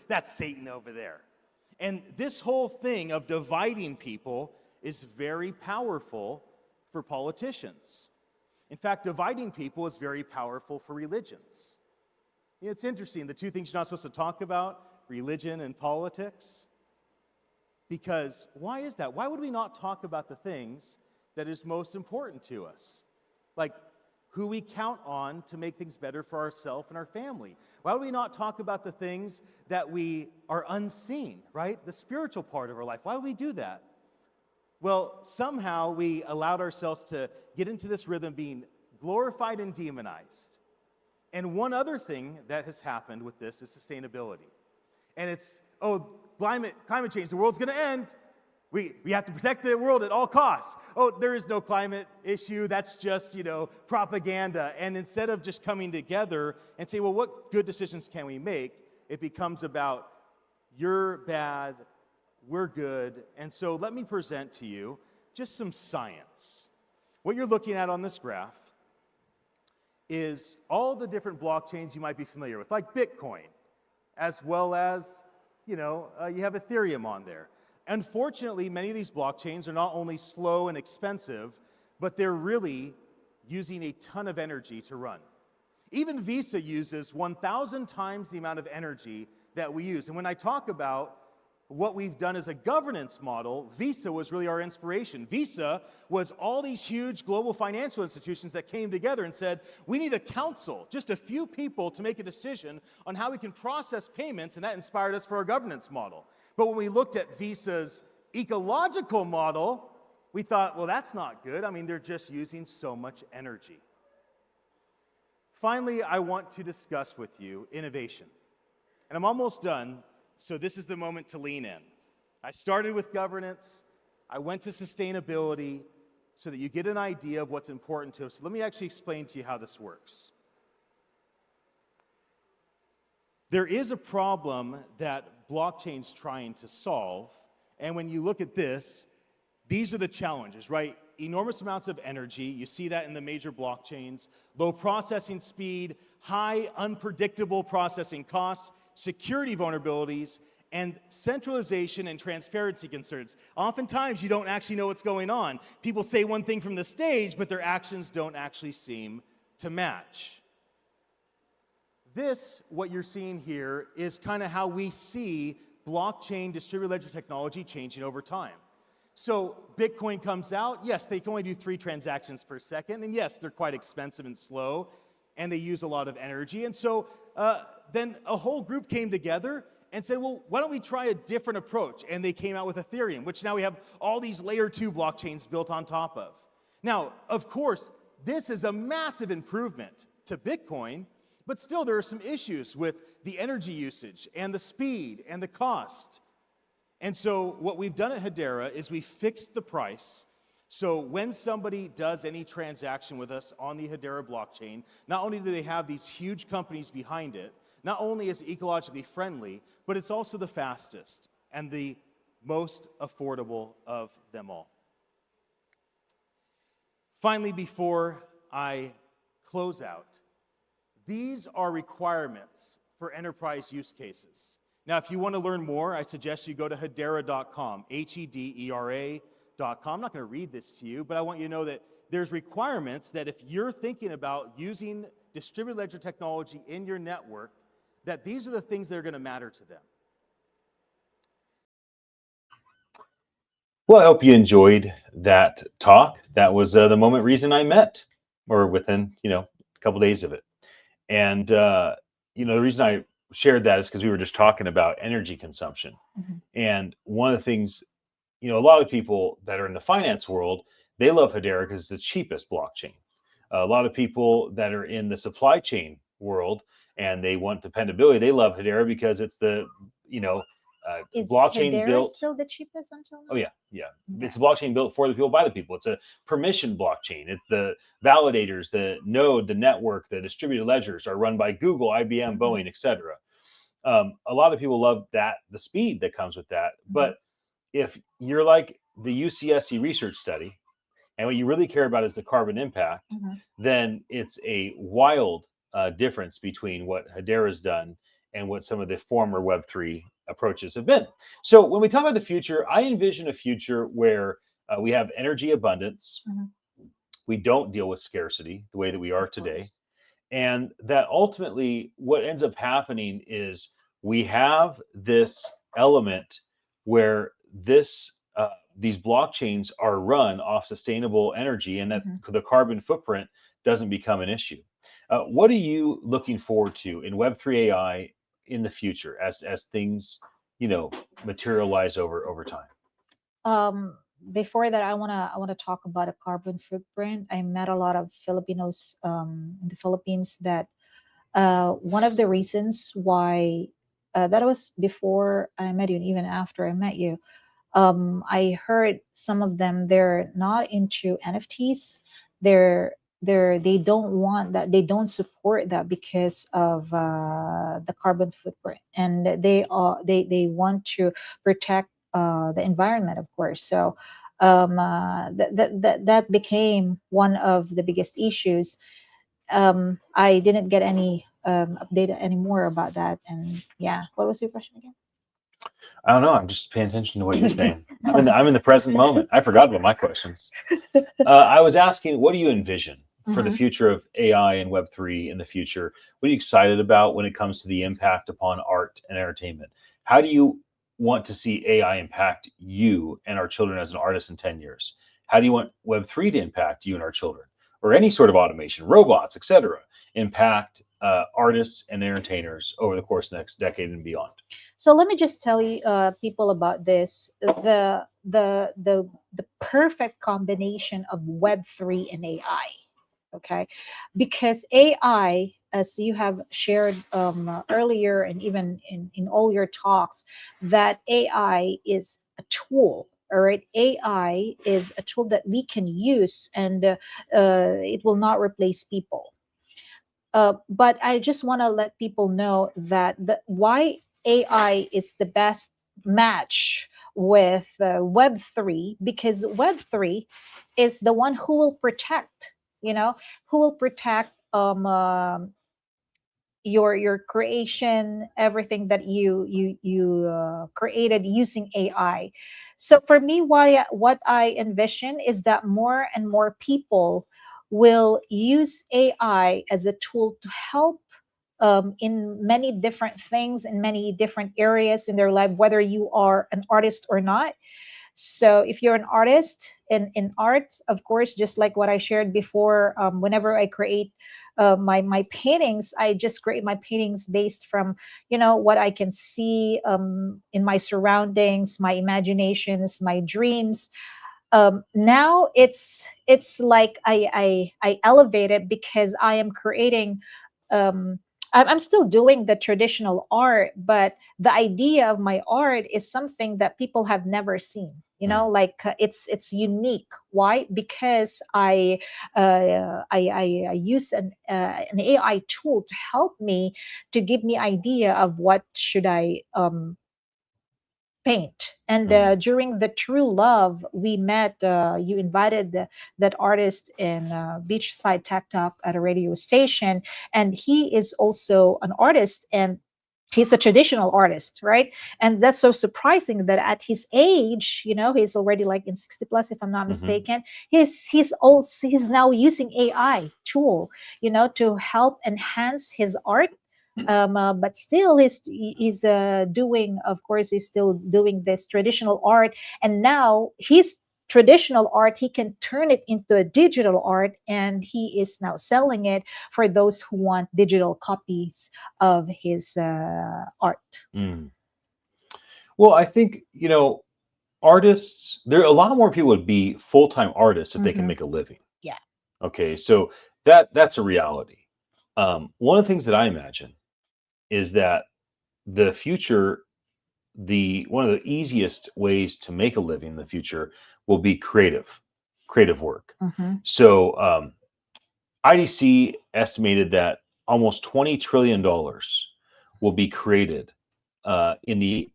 that's Satan over there. And this whole thing of dividing people is very powerful for politicians. In fact, dividing people is very powerful for religions. You know, it's interesting, the two things you're not supposed to talk about, religion and politics. Because why is that? Why would we not talk about the things that is most important to us? Like who we count on to make things better for ourselves and our family. Why would we not talk about the things that we are unseen, right? The spiritual part of our life. Why would we do that? Well, somehow we allowed ourselves to get into this rhythm being glorified and demonized. And one other thing that has happened with this is sustainability. And it's, climate change, the world's going to end. We have to protect the world at all costs. Oh, there is no climate issue. That's just, propaganda. And instead of just coming together and say, well, what good decisions can we make? It becomes about you're bad, we're good. And so let me present to you just some science. What you're looking at on this graph is all the different blockchains you might be familiar with, like Bitcoin, as well as, you have Ethereum on there. Unfortunately, many of these blockchains are not only slow and expensive, but they're really using a ton of energy to run. Even Visa uses 1,000 times the amount of energy that we use. And when I talk about what we've done as a governance model, Visa was really our inspiration. Visa was all these huge global financial institutions that came together and said, we need a council, just a few people to make a decision on how we can process payments, and that inspired us for our governance model. But when we looked at Visa's ecological model, we thought, well, that's not good. I mean, they're just using so much energy. Finally, I want to discuss with you innovation. And I'm almost done. So this is the moment to lean in. I started with governance. I went to sustainability so that you get an idea of what's important to us. So let me actually explain to you how this works. There is a problem that blockchain's trying to solve. And when you look at this, these are the challenges, right? Enormous amounts of energy. You see that in the major blockchains. Low processing speed, high unpredictable processing costs, security vulnerabilities, and centralization and transparency concerns. Oftentimes, you don't actually know what's going on. People say one thing from the stage, but their actions don't actually seem to match. This, what you're seeing here, is kind of how we see blockchain distributed ledger technology changing over time. So Bitcoin comes out. Yes, they can only do 3 transactions per second. And yes, they're quite expensive and slow, and they use a lot of energy. And so then a whole group came together and said, well, why don't we try a different approach? And they came out with Ethereum, which now we have all these layer 2 blockchains built on top of. Now, of course, this is a massive improvement to Bitcoin, but still there are some issues with the energy usage and the speed and the cost. And so what we've done at Hedera is we fixed the price. So when somebody does any transaction with us on the Hedera blockchain, not only do they have these huge companies behind it, not only is it ecologically friendly, but it's also the fastest and the most affordable of them all. Finally, before I close out, these are requirements for enterprise use cases. Now, if you want to learn more, I suggest you go to hedera.com, hedera.com. I'm not going to read this to you, but I want you to know that there's requirements that if you're thinking about using distributed ledger technology in your network, that these are the things that are going to matter to them. Well, I hope you enjoyed that talk. That was the moment reason I met, or within, a couple days of it. And, the reason I shared that is because we were just talking about energy consumption. Mhm. And one of the things, a lot of people that are in the finance world, they love Hedera because it's the cheapest blockchain. A lot of people that are in the supply chain and they want dependability, they love Hedera because it's the, Is blockchain Hedera built. still the cheapest until now? Oh yeah. Okay. It's a blockchain built for the people, by the people. It's a permission blockchain. It's the validators, the node, the network, the distributed ledgers are run by Google, IBM, Boeing, etc. A lot of people love that, the speed that comes with that. But if you're like the UCSC research study, and what you really care about is the carbon impact, then it's a wild difference between what Hedera's done and what some of the former Web3 approaches have been. So when we talk about the future, I envision a future where we have energy abundance. We don't deal with scarcity the way that we are today. And that ultimately what ends up happening is we have this element where these blockchains are run off sustainable energy, and that the carbon footprint doesn't become an issue. What are you looking forward to in Web3 AI in the future as things materialize over time? Before that, I wanna talk about a carbon footprint. I met a lot of Filipinos in the Philippines that one of the reasons why that was before I met you and even after I met you, I heard some of them, they're not into NFTs. They don't want that. They don't support that because of the carbon footprint, and they want to protect the environment, of course. So that became one of the biggest issues. I didn't get any update anymore about that. And yeah, what was your question again? I don't know. I'm just paying attention to what you're saying. I'm in the present moment. I forgot about my questions. I was asking, what do you envision for the future of AI and Web3 in the future? What are you excited about when it comes to the impact upon art and entertainment? How do you want to see AI impact you and our children as an artist in 10 years? How do you want Web3 to impact you and our children, or any sort of automation, robots, etc., impact artists and entertainers over the course of the next decade and beyond? So let me just tell you people about this. The perfect combination of Web3 and AI. Okay, because AI, as you have shared earlier, and even in all your talks, that AI is a tool. All right, AI is a tool that we can use, and it will not replace people. But I just want to let people know that why AI is the best match with Web3, because Web3 is the one who will protect, who will protect your creation, everything that you created using AI. So for me, what I envision is that more and more people will use AI as a tool to help in many different things, in many different areas in their life, whether you are an artist or not. So if you're an artist in art, of course, just like what I shared before, whenever I create my paintings, I just create my paintings based from what I can see in my surroundings, my imaginations, my dreams. Now it's like I elevate it, because I am creating. I'm still doing the traditional art, but the idea of my art is something that people have never seen. Like it's unique. Why? Because I use an AI tool to help me, to give me idea of what should I paint. And during the True Love, we met. You invited that artist in Beachside Tech Talk at a radio station, and he is also an artist, and he's a traditional artist, right? And that's so surprising that at his age, he's already like in 60 plus, if I'm not mistaken. He's now using AI tool, to help enhance his art. But still he's doing, of course, he's still doing this traditional art, and now his traditional art, he can turn it into a digital art, and he is now selling it for those who want digital copies of his art. Well, I think artists, there are a lot more people would be full-time artists if they can make a living. Yeah. Okay, so that's a reality. One of the things that I imagine is that the future, one of the easiest ways to make a living in the future will be creative work. So IDC estimated that almost $20 trillion will be created in the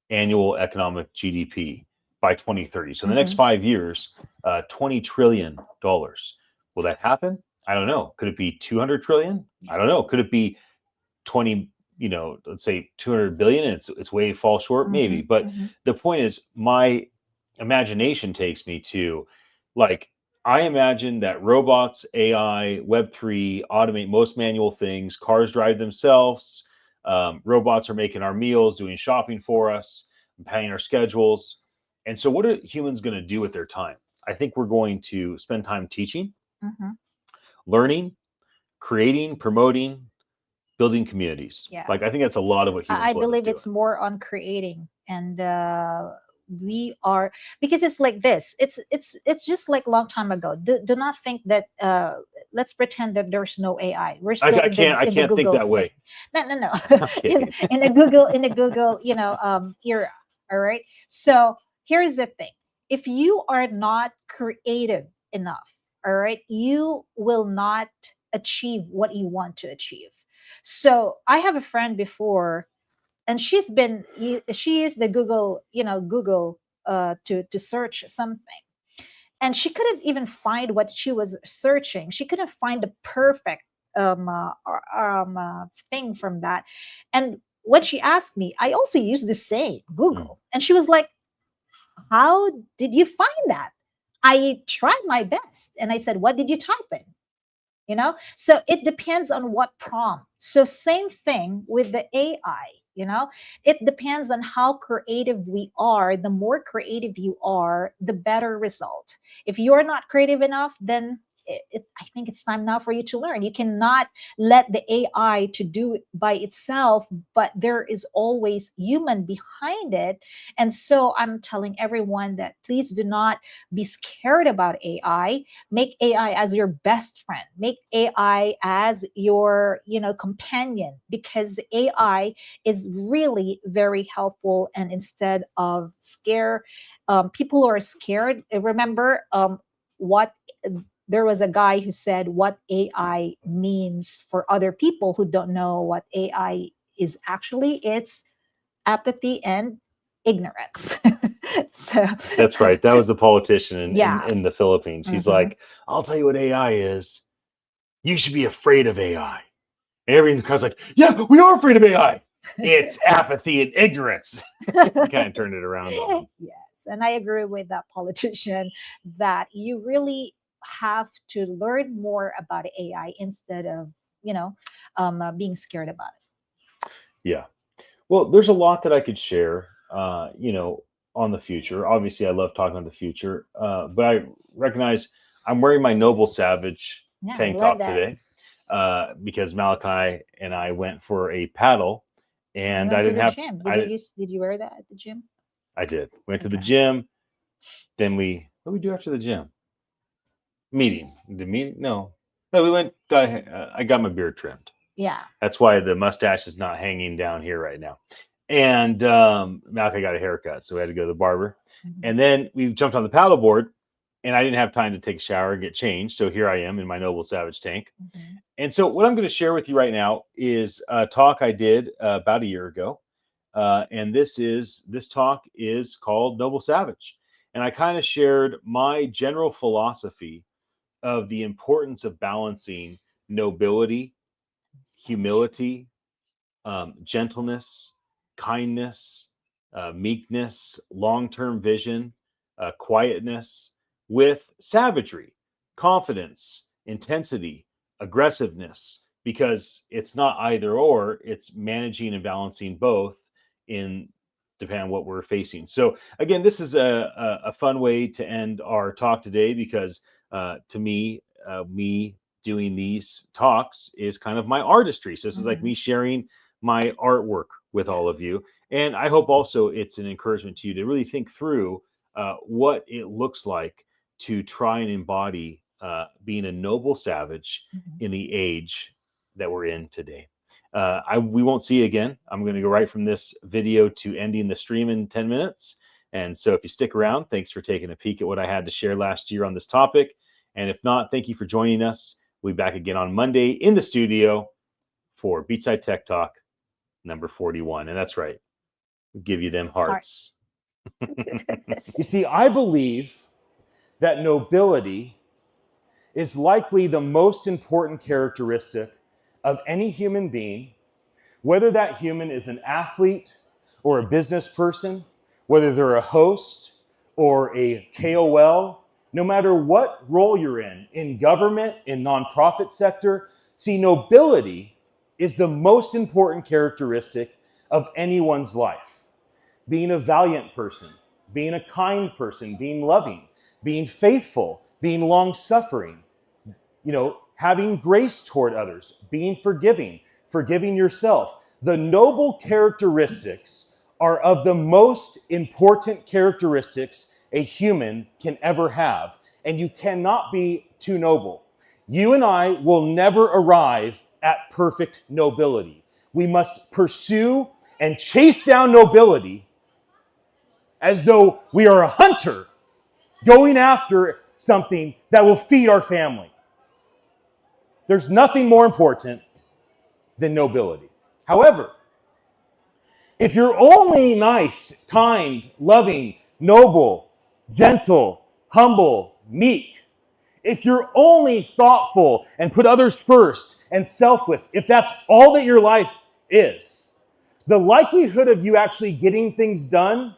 annual economic GDP by 2030. So in the next 5 years, $20 trillion. Will that happen? I don't know. Could it be 200 trillion? I don't know. Could it be 20, let's say 200 billion, and it's way fall short? Maybe. But the point is, my imagination takes me to, like, I imagine that robots, AI, Web3 automate most manual things. Cars drive themselves. Robots are making our meals, doing shopping for us, and paying our schedules. And so what are humans going to do with their time? I think we're going to spend time teaching, learning, creating, promoting, building communities. Yeah. Like, I think that's a lot of what humans I believe it's more on creating, and we are, because it's like this. It's just like long time ago. Do not think that let's pretend that there's no AI. We're still I can't think that way. No. Okay. in the Google era. All right. So here's the thing. If you are not creative enough, all right, you will not achieve what you want to achieve. So I have a friend before, and she used the Google, Google to search something, and she couldn't even find what she was searching. She couldn't find the perfect thing from that. And when she asked me, I also used the same Google, and she was like, how did you find that? I tried my best. And I said, what did you type in? So it depends on what prompt. So same thing with the AI. It depends on how creative we are. The more creative you are, the better result. If you're not creative enough, then I think it's time now for you to learn. You cannot let the AI to do it by itself, but there is always human behind it. And so I'm telling everyone that please do not be scared about AI. Make AI as your best friend. Make AI as your, companion, because AI is really very helpful. And instead of people who are scared, remember what there was a guy who said what AI means for other people who don't know what AI is actually. It's apathy and ignorance. So That's right. That was the politician Yeah. in the Philippines. He's like, I'll tell you what AI is. You should be afraid of AI. And everyone's kind of like, yeah, we are afraid of AI. It's apathy and ignorance. Kind of turned it around on him. Yes, and I agree with that politician that you really have to learn more about AI instead of being scared about it. Yeah. Well, there's a lot that I could share, on the future. Obviously, I love talking about the future, but I recognize I'm wearing my Noble Savage Yeah, tank I top love that. today because Malachi and I went for a paddle, and You I went to didn't the have. gym. Did you wear that at the gym? I did. Went to the Okay. gym. Then what did we do after the gym? Meeting. The meeting? No. We went. I got my beard trimmed. Yeah. That's why the mustache is not hanging down here right now. And Malachi got a haircut, so we had to go to the barber. And then we jumped on the paddleboard, and I didn't have time to take a shower and get changed. So here I am in my Noble Savage tank. And so what I'm going to share with you right now is a talk I did about a year ago. And this talk is called Noble Savage. And I kind of shared my general philosophy of the importance of balancing nobility, humility, gentleness, kindness, meekness, long-term vision, quietness, with savagery, confidence, intensity, aggressiveness, because it's not either or, it's managing and balancing both in depending on what we're facing. So again, this is a fun way to end our talk today because to me, me doing these talks is kind of my artistry. So this is like me sharing my artwork with all of you. And I hope also it's an encouragement to you to really think through what it looks like to try and embody being a noble savage in the age that we're in today. We won't see you again. I'm going to go right from this video to ending the stream in 10 minutes. And so if you stick around, thanks for taking a peek at what I had to share last year on this topic. And if not, thank you for joining us. We'll be back again on Monday in the studio for Beachside Tech Talk number 41. And that's right. We'll give you them hearts. You see, I believe that nobility is likely the most important characteristic of any human being, whether that human is an athlete or a business person, whether they're a host or a KOL, no matter what role you're in government, in nonprofit sector. See, nobility is the most important characteristic of anyone's life. Being a valiant person, being a kind person, being loving, being faithful, being long-suffering, having grace toward others, being forgiving, forgiving yourself. The noble characteristics are of the most important characteristics a human can ever have. And you cannot be too noble. You and I will never arrive at perfect nobility. We must pursue and chase down nobility as though we are a hunter going after something that will feed our family. There's nothing more important than nobility. However, if you're only nice, kind, loving, noble, gentle, humble, meek, if you're only thoughtful and put others first and selfless, if that's all that your life is, the likelihood of you actually getting things done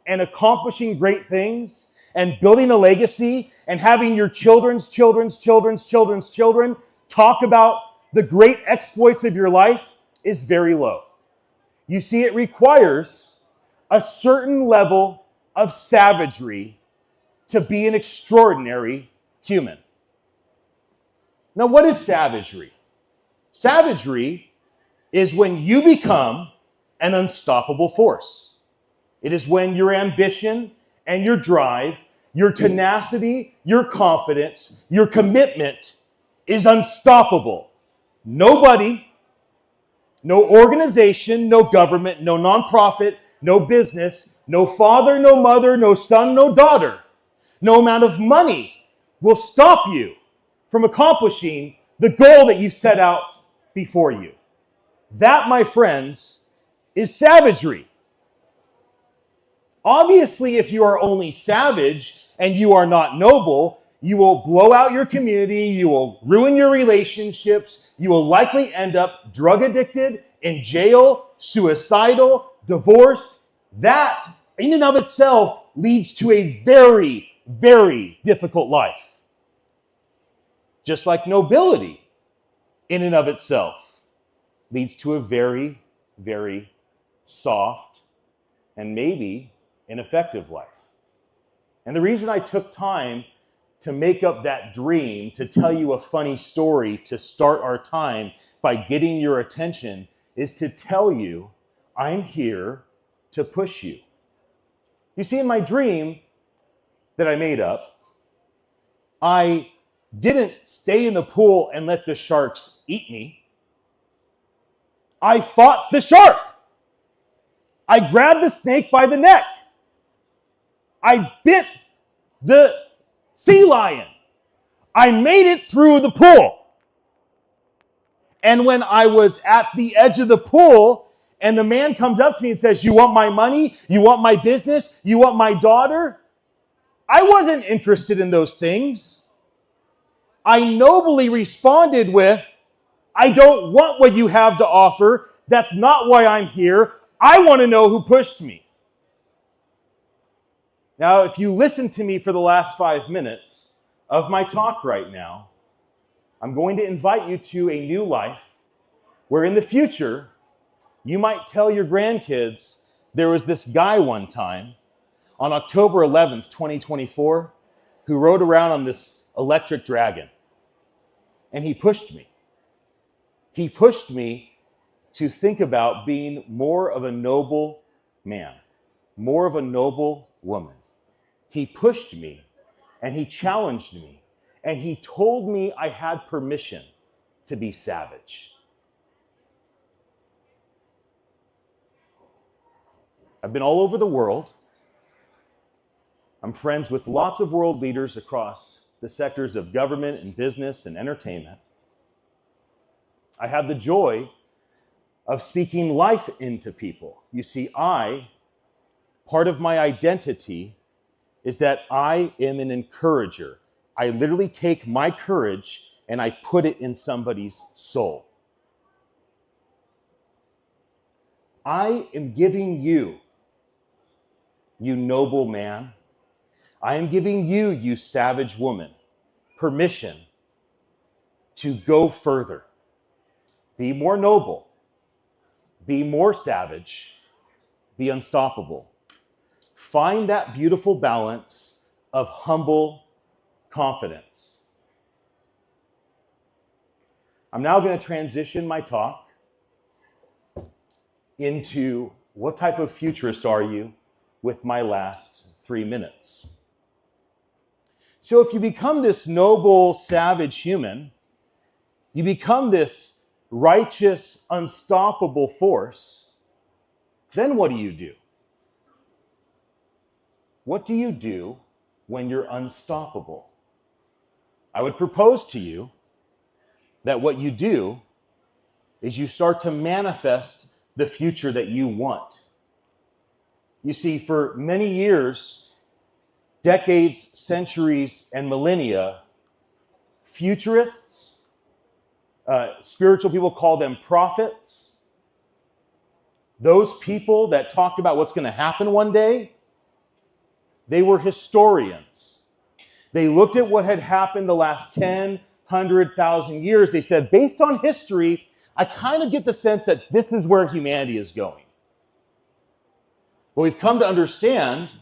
and accomplishing great things and building a legacy and having your children's children talk about the great exploits of your life is very low. You see, it requires a certain level of savagery to be an extraordinary human. Now, what is savagery? Savagery is when you become an unstoppable force. It is when your ambition and your drive, your tenacity, your confidence, your commitment is unstoppable. Nobody, no organization, no government, no nonprofit, no business, no father, no mother, no son, no daughter, no amount of money will stop you from accomplishing the goal that you set out before you. That, my friends, is savagery. Obviously, if you are only savage and you are not noble, you will blow out your community, you will ruin your relationships, you will likely end up drug addicted, in jail, suicidal, divorced. That, in and of itself, leads to a very, very difficult life. Just like nobility, in and of itself, leads to a very, very soft and maybe an effective life. And the reason I took time to make up that dream, to tell you a funny story, to start our time by getting your attention, is to tell you I'm here to push you. You see, in my dream that I made up, I didn't stay in the pool and let the sharks eat me. I fought the shark. I grabbed the snake by the neck. I bit the sea lion. I made it through the pool. And when I was at the edge of the pool and the man comes up to me and says, "You want my money? You want my business? You want my daughter?" I wasn't interested in those things. I nobly responded with, "I don't want what you have to offer. That's not why I'm here. I want to know who pushed me." Now, if you listen to me for the last 5 minutes of my talk right now, I'm going to invite you to a new life where in the future, you might tell your grandkids, there was this guy one time on October 11th, 2024, who rode around on this electric dragon. And he pushed me. He pushed me to think about being more of a noble man, more of a noble woman. He pushed me and he challenged me and he told me I had permission to be savage. I've been all over the world. I'm friends with lots of world leaders across the sectors of government and business and entertainment. I have the joy of speaking life into people. You see, part of my identity is that I am an encourager. I literally take my courage and I put it in somebody's soul. I am giving you, you noble man, I am giving you, you savage woman, permission to go further. Be more noble. Be more savage. Be unstoppable. Find that beautiful balance of humble confidence. I'm now going to transition my talk into what type of futurist are you with my last 3 minutes. So if you become this noble, savage human, you become this righteous, unstoppable force, then what do you do? What do you do when you're unstoppable? I would propose to you that what you do is you start to manifest the future that you want. You see, for many years, decades, centuries, and millennia, futurists, spiritual people call them prophets, those people that talked about what's going to happen one day, they were historians. They looked at what had happened the last 10, 100,000 years. They said, based on history, I kind of get the sense that this is where humanity is going. What we've come to understand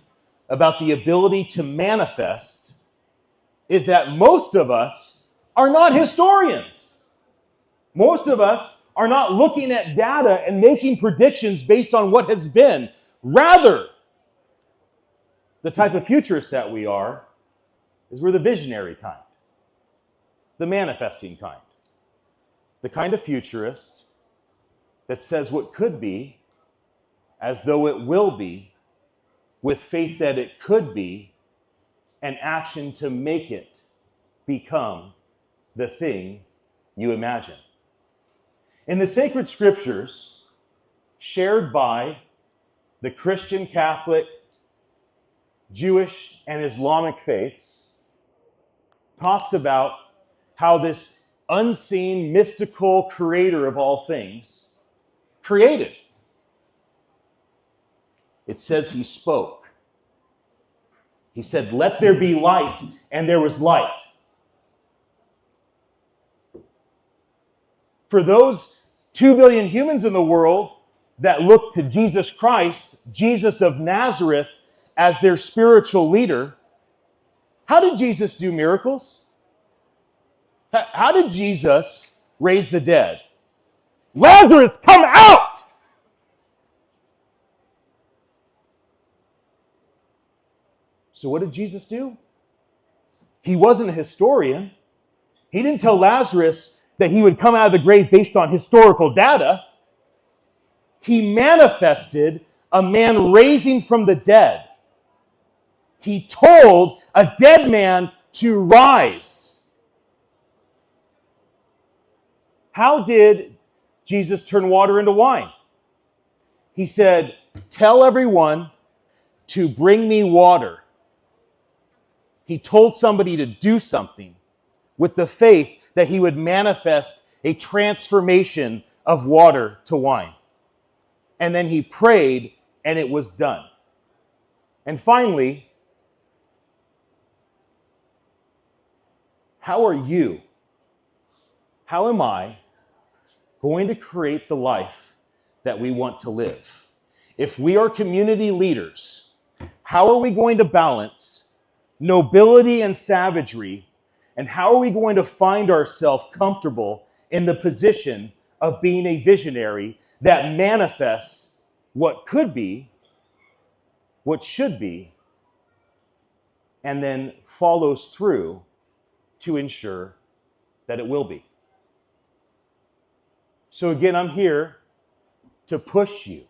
about the ability to manifest is that most of us are not historians. Most of us are not looking at data and making predictions based on what has been. Rather, the type of futurist that we are is we're the visionary kind, the manifesting kind, the kind of futurist that says what could be as though it will be, with faith that it could be, and action to make it become the thing you imagine. In the sacred scriptures, shared by the Christian, Catholic, Jewish, and Islamic faiths, talks about how this unseen, mystical creator of all things created. It says he spoke. He said, "Let there be light," and there was light. For those 2 billion humans in the world that look to Jesus Christ, Jesus of Nazareth, as their spiritual leader, how did Jesus do miracles? How did Jesus raise the dead? Lazarus, come out! So what did Jesus do? He wasn't a historian. He didn't tell Lazarus that he would come out of the grave based on historical data. He manifested a man raising from the dead. He told a dead man to rise. How did Jesus turn water into wine? He said, "Tell everyone to bring me water." He told somebody to do something with the faith that he would manifest a transformation of water to wine. And then he prayed, and it was done. And finally, how are you, how am I going to create the life that we want to live? If we are community leaders, how are we going to balance nobility and savagery, and how are we going to find ourselves comfortable in the position of being a visionary that manifests what could be, what should be, and then follows through to ensure that it will be? So again, I'm here to push you.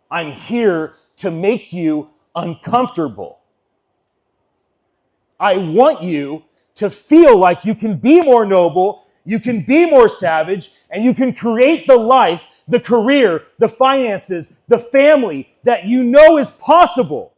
I'm here to make you uncomfortable. I want you to feel like you can be more noble, you can be more savage, and you can create the life, the career, the finances, the family that you know is possible.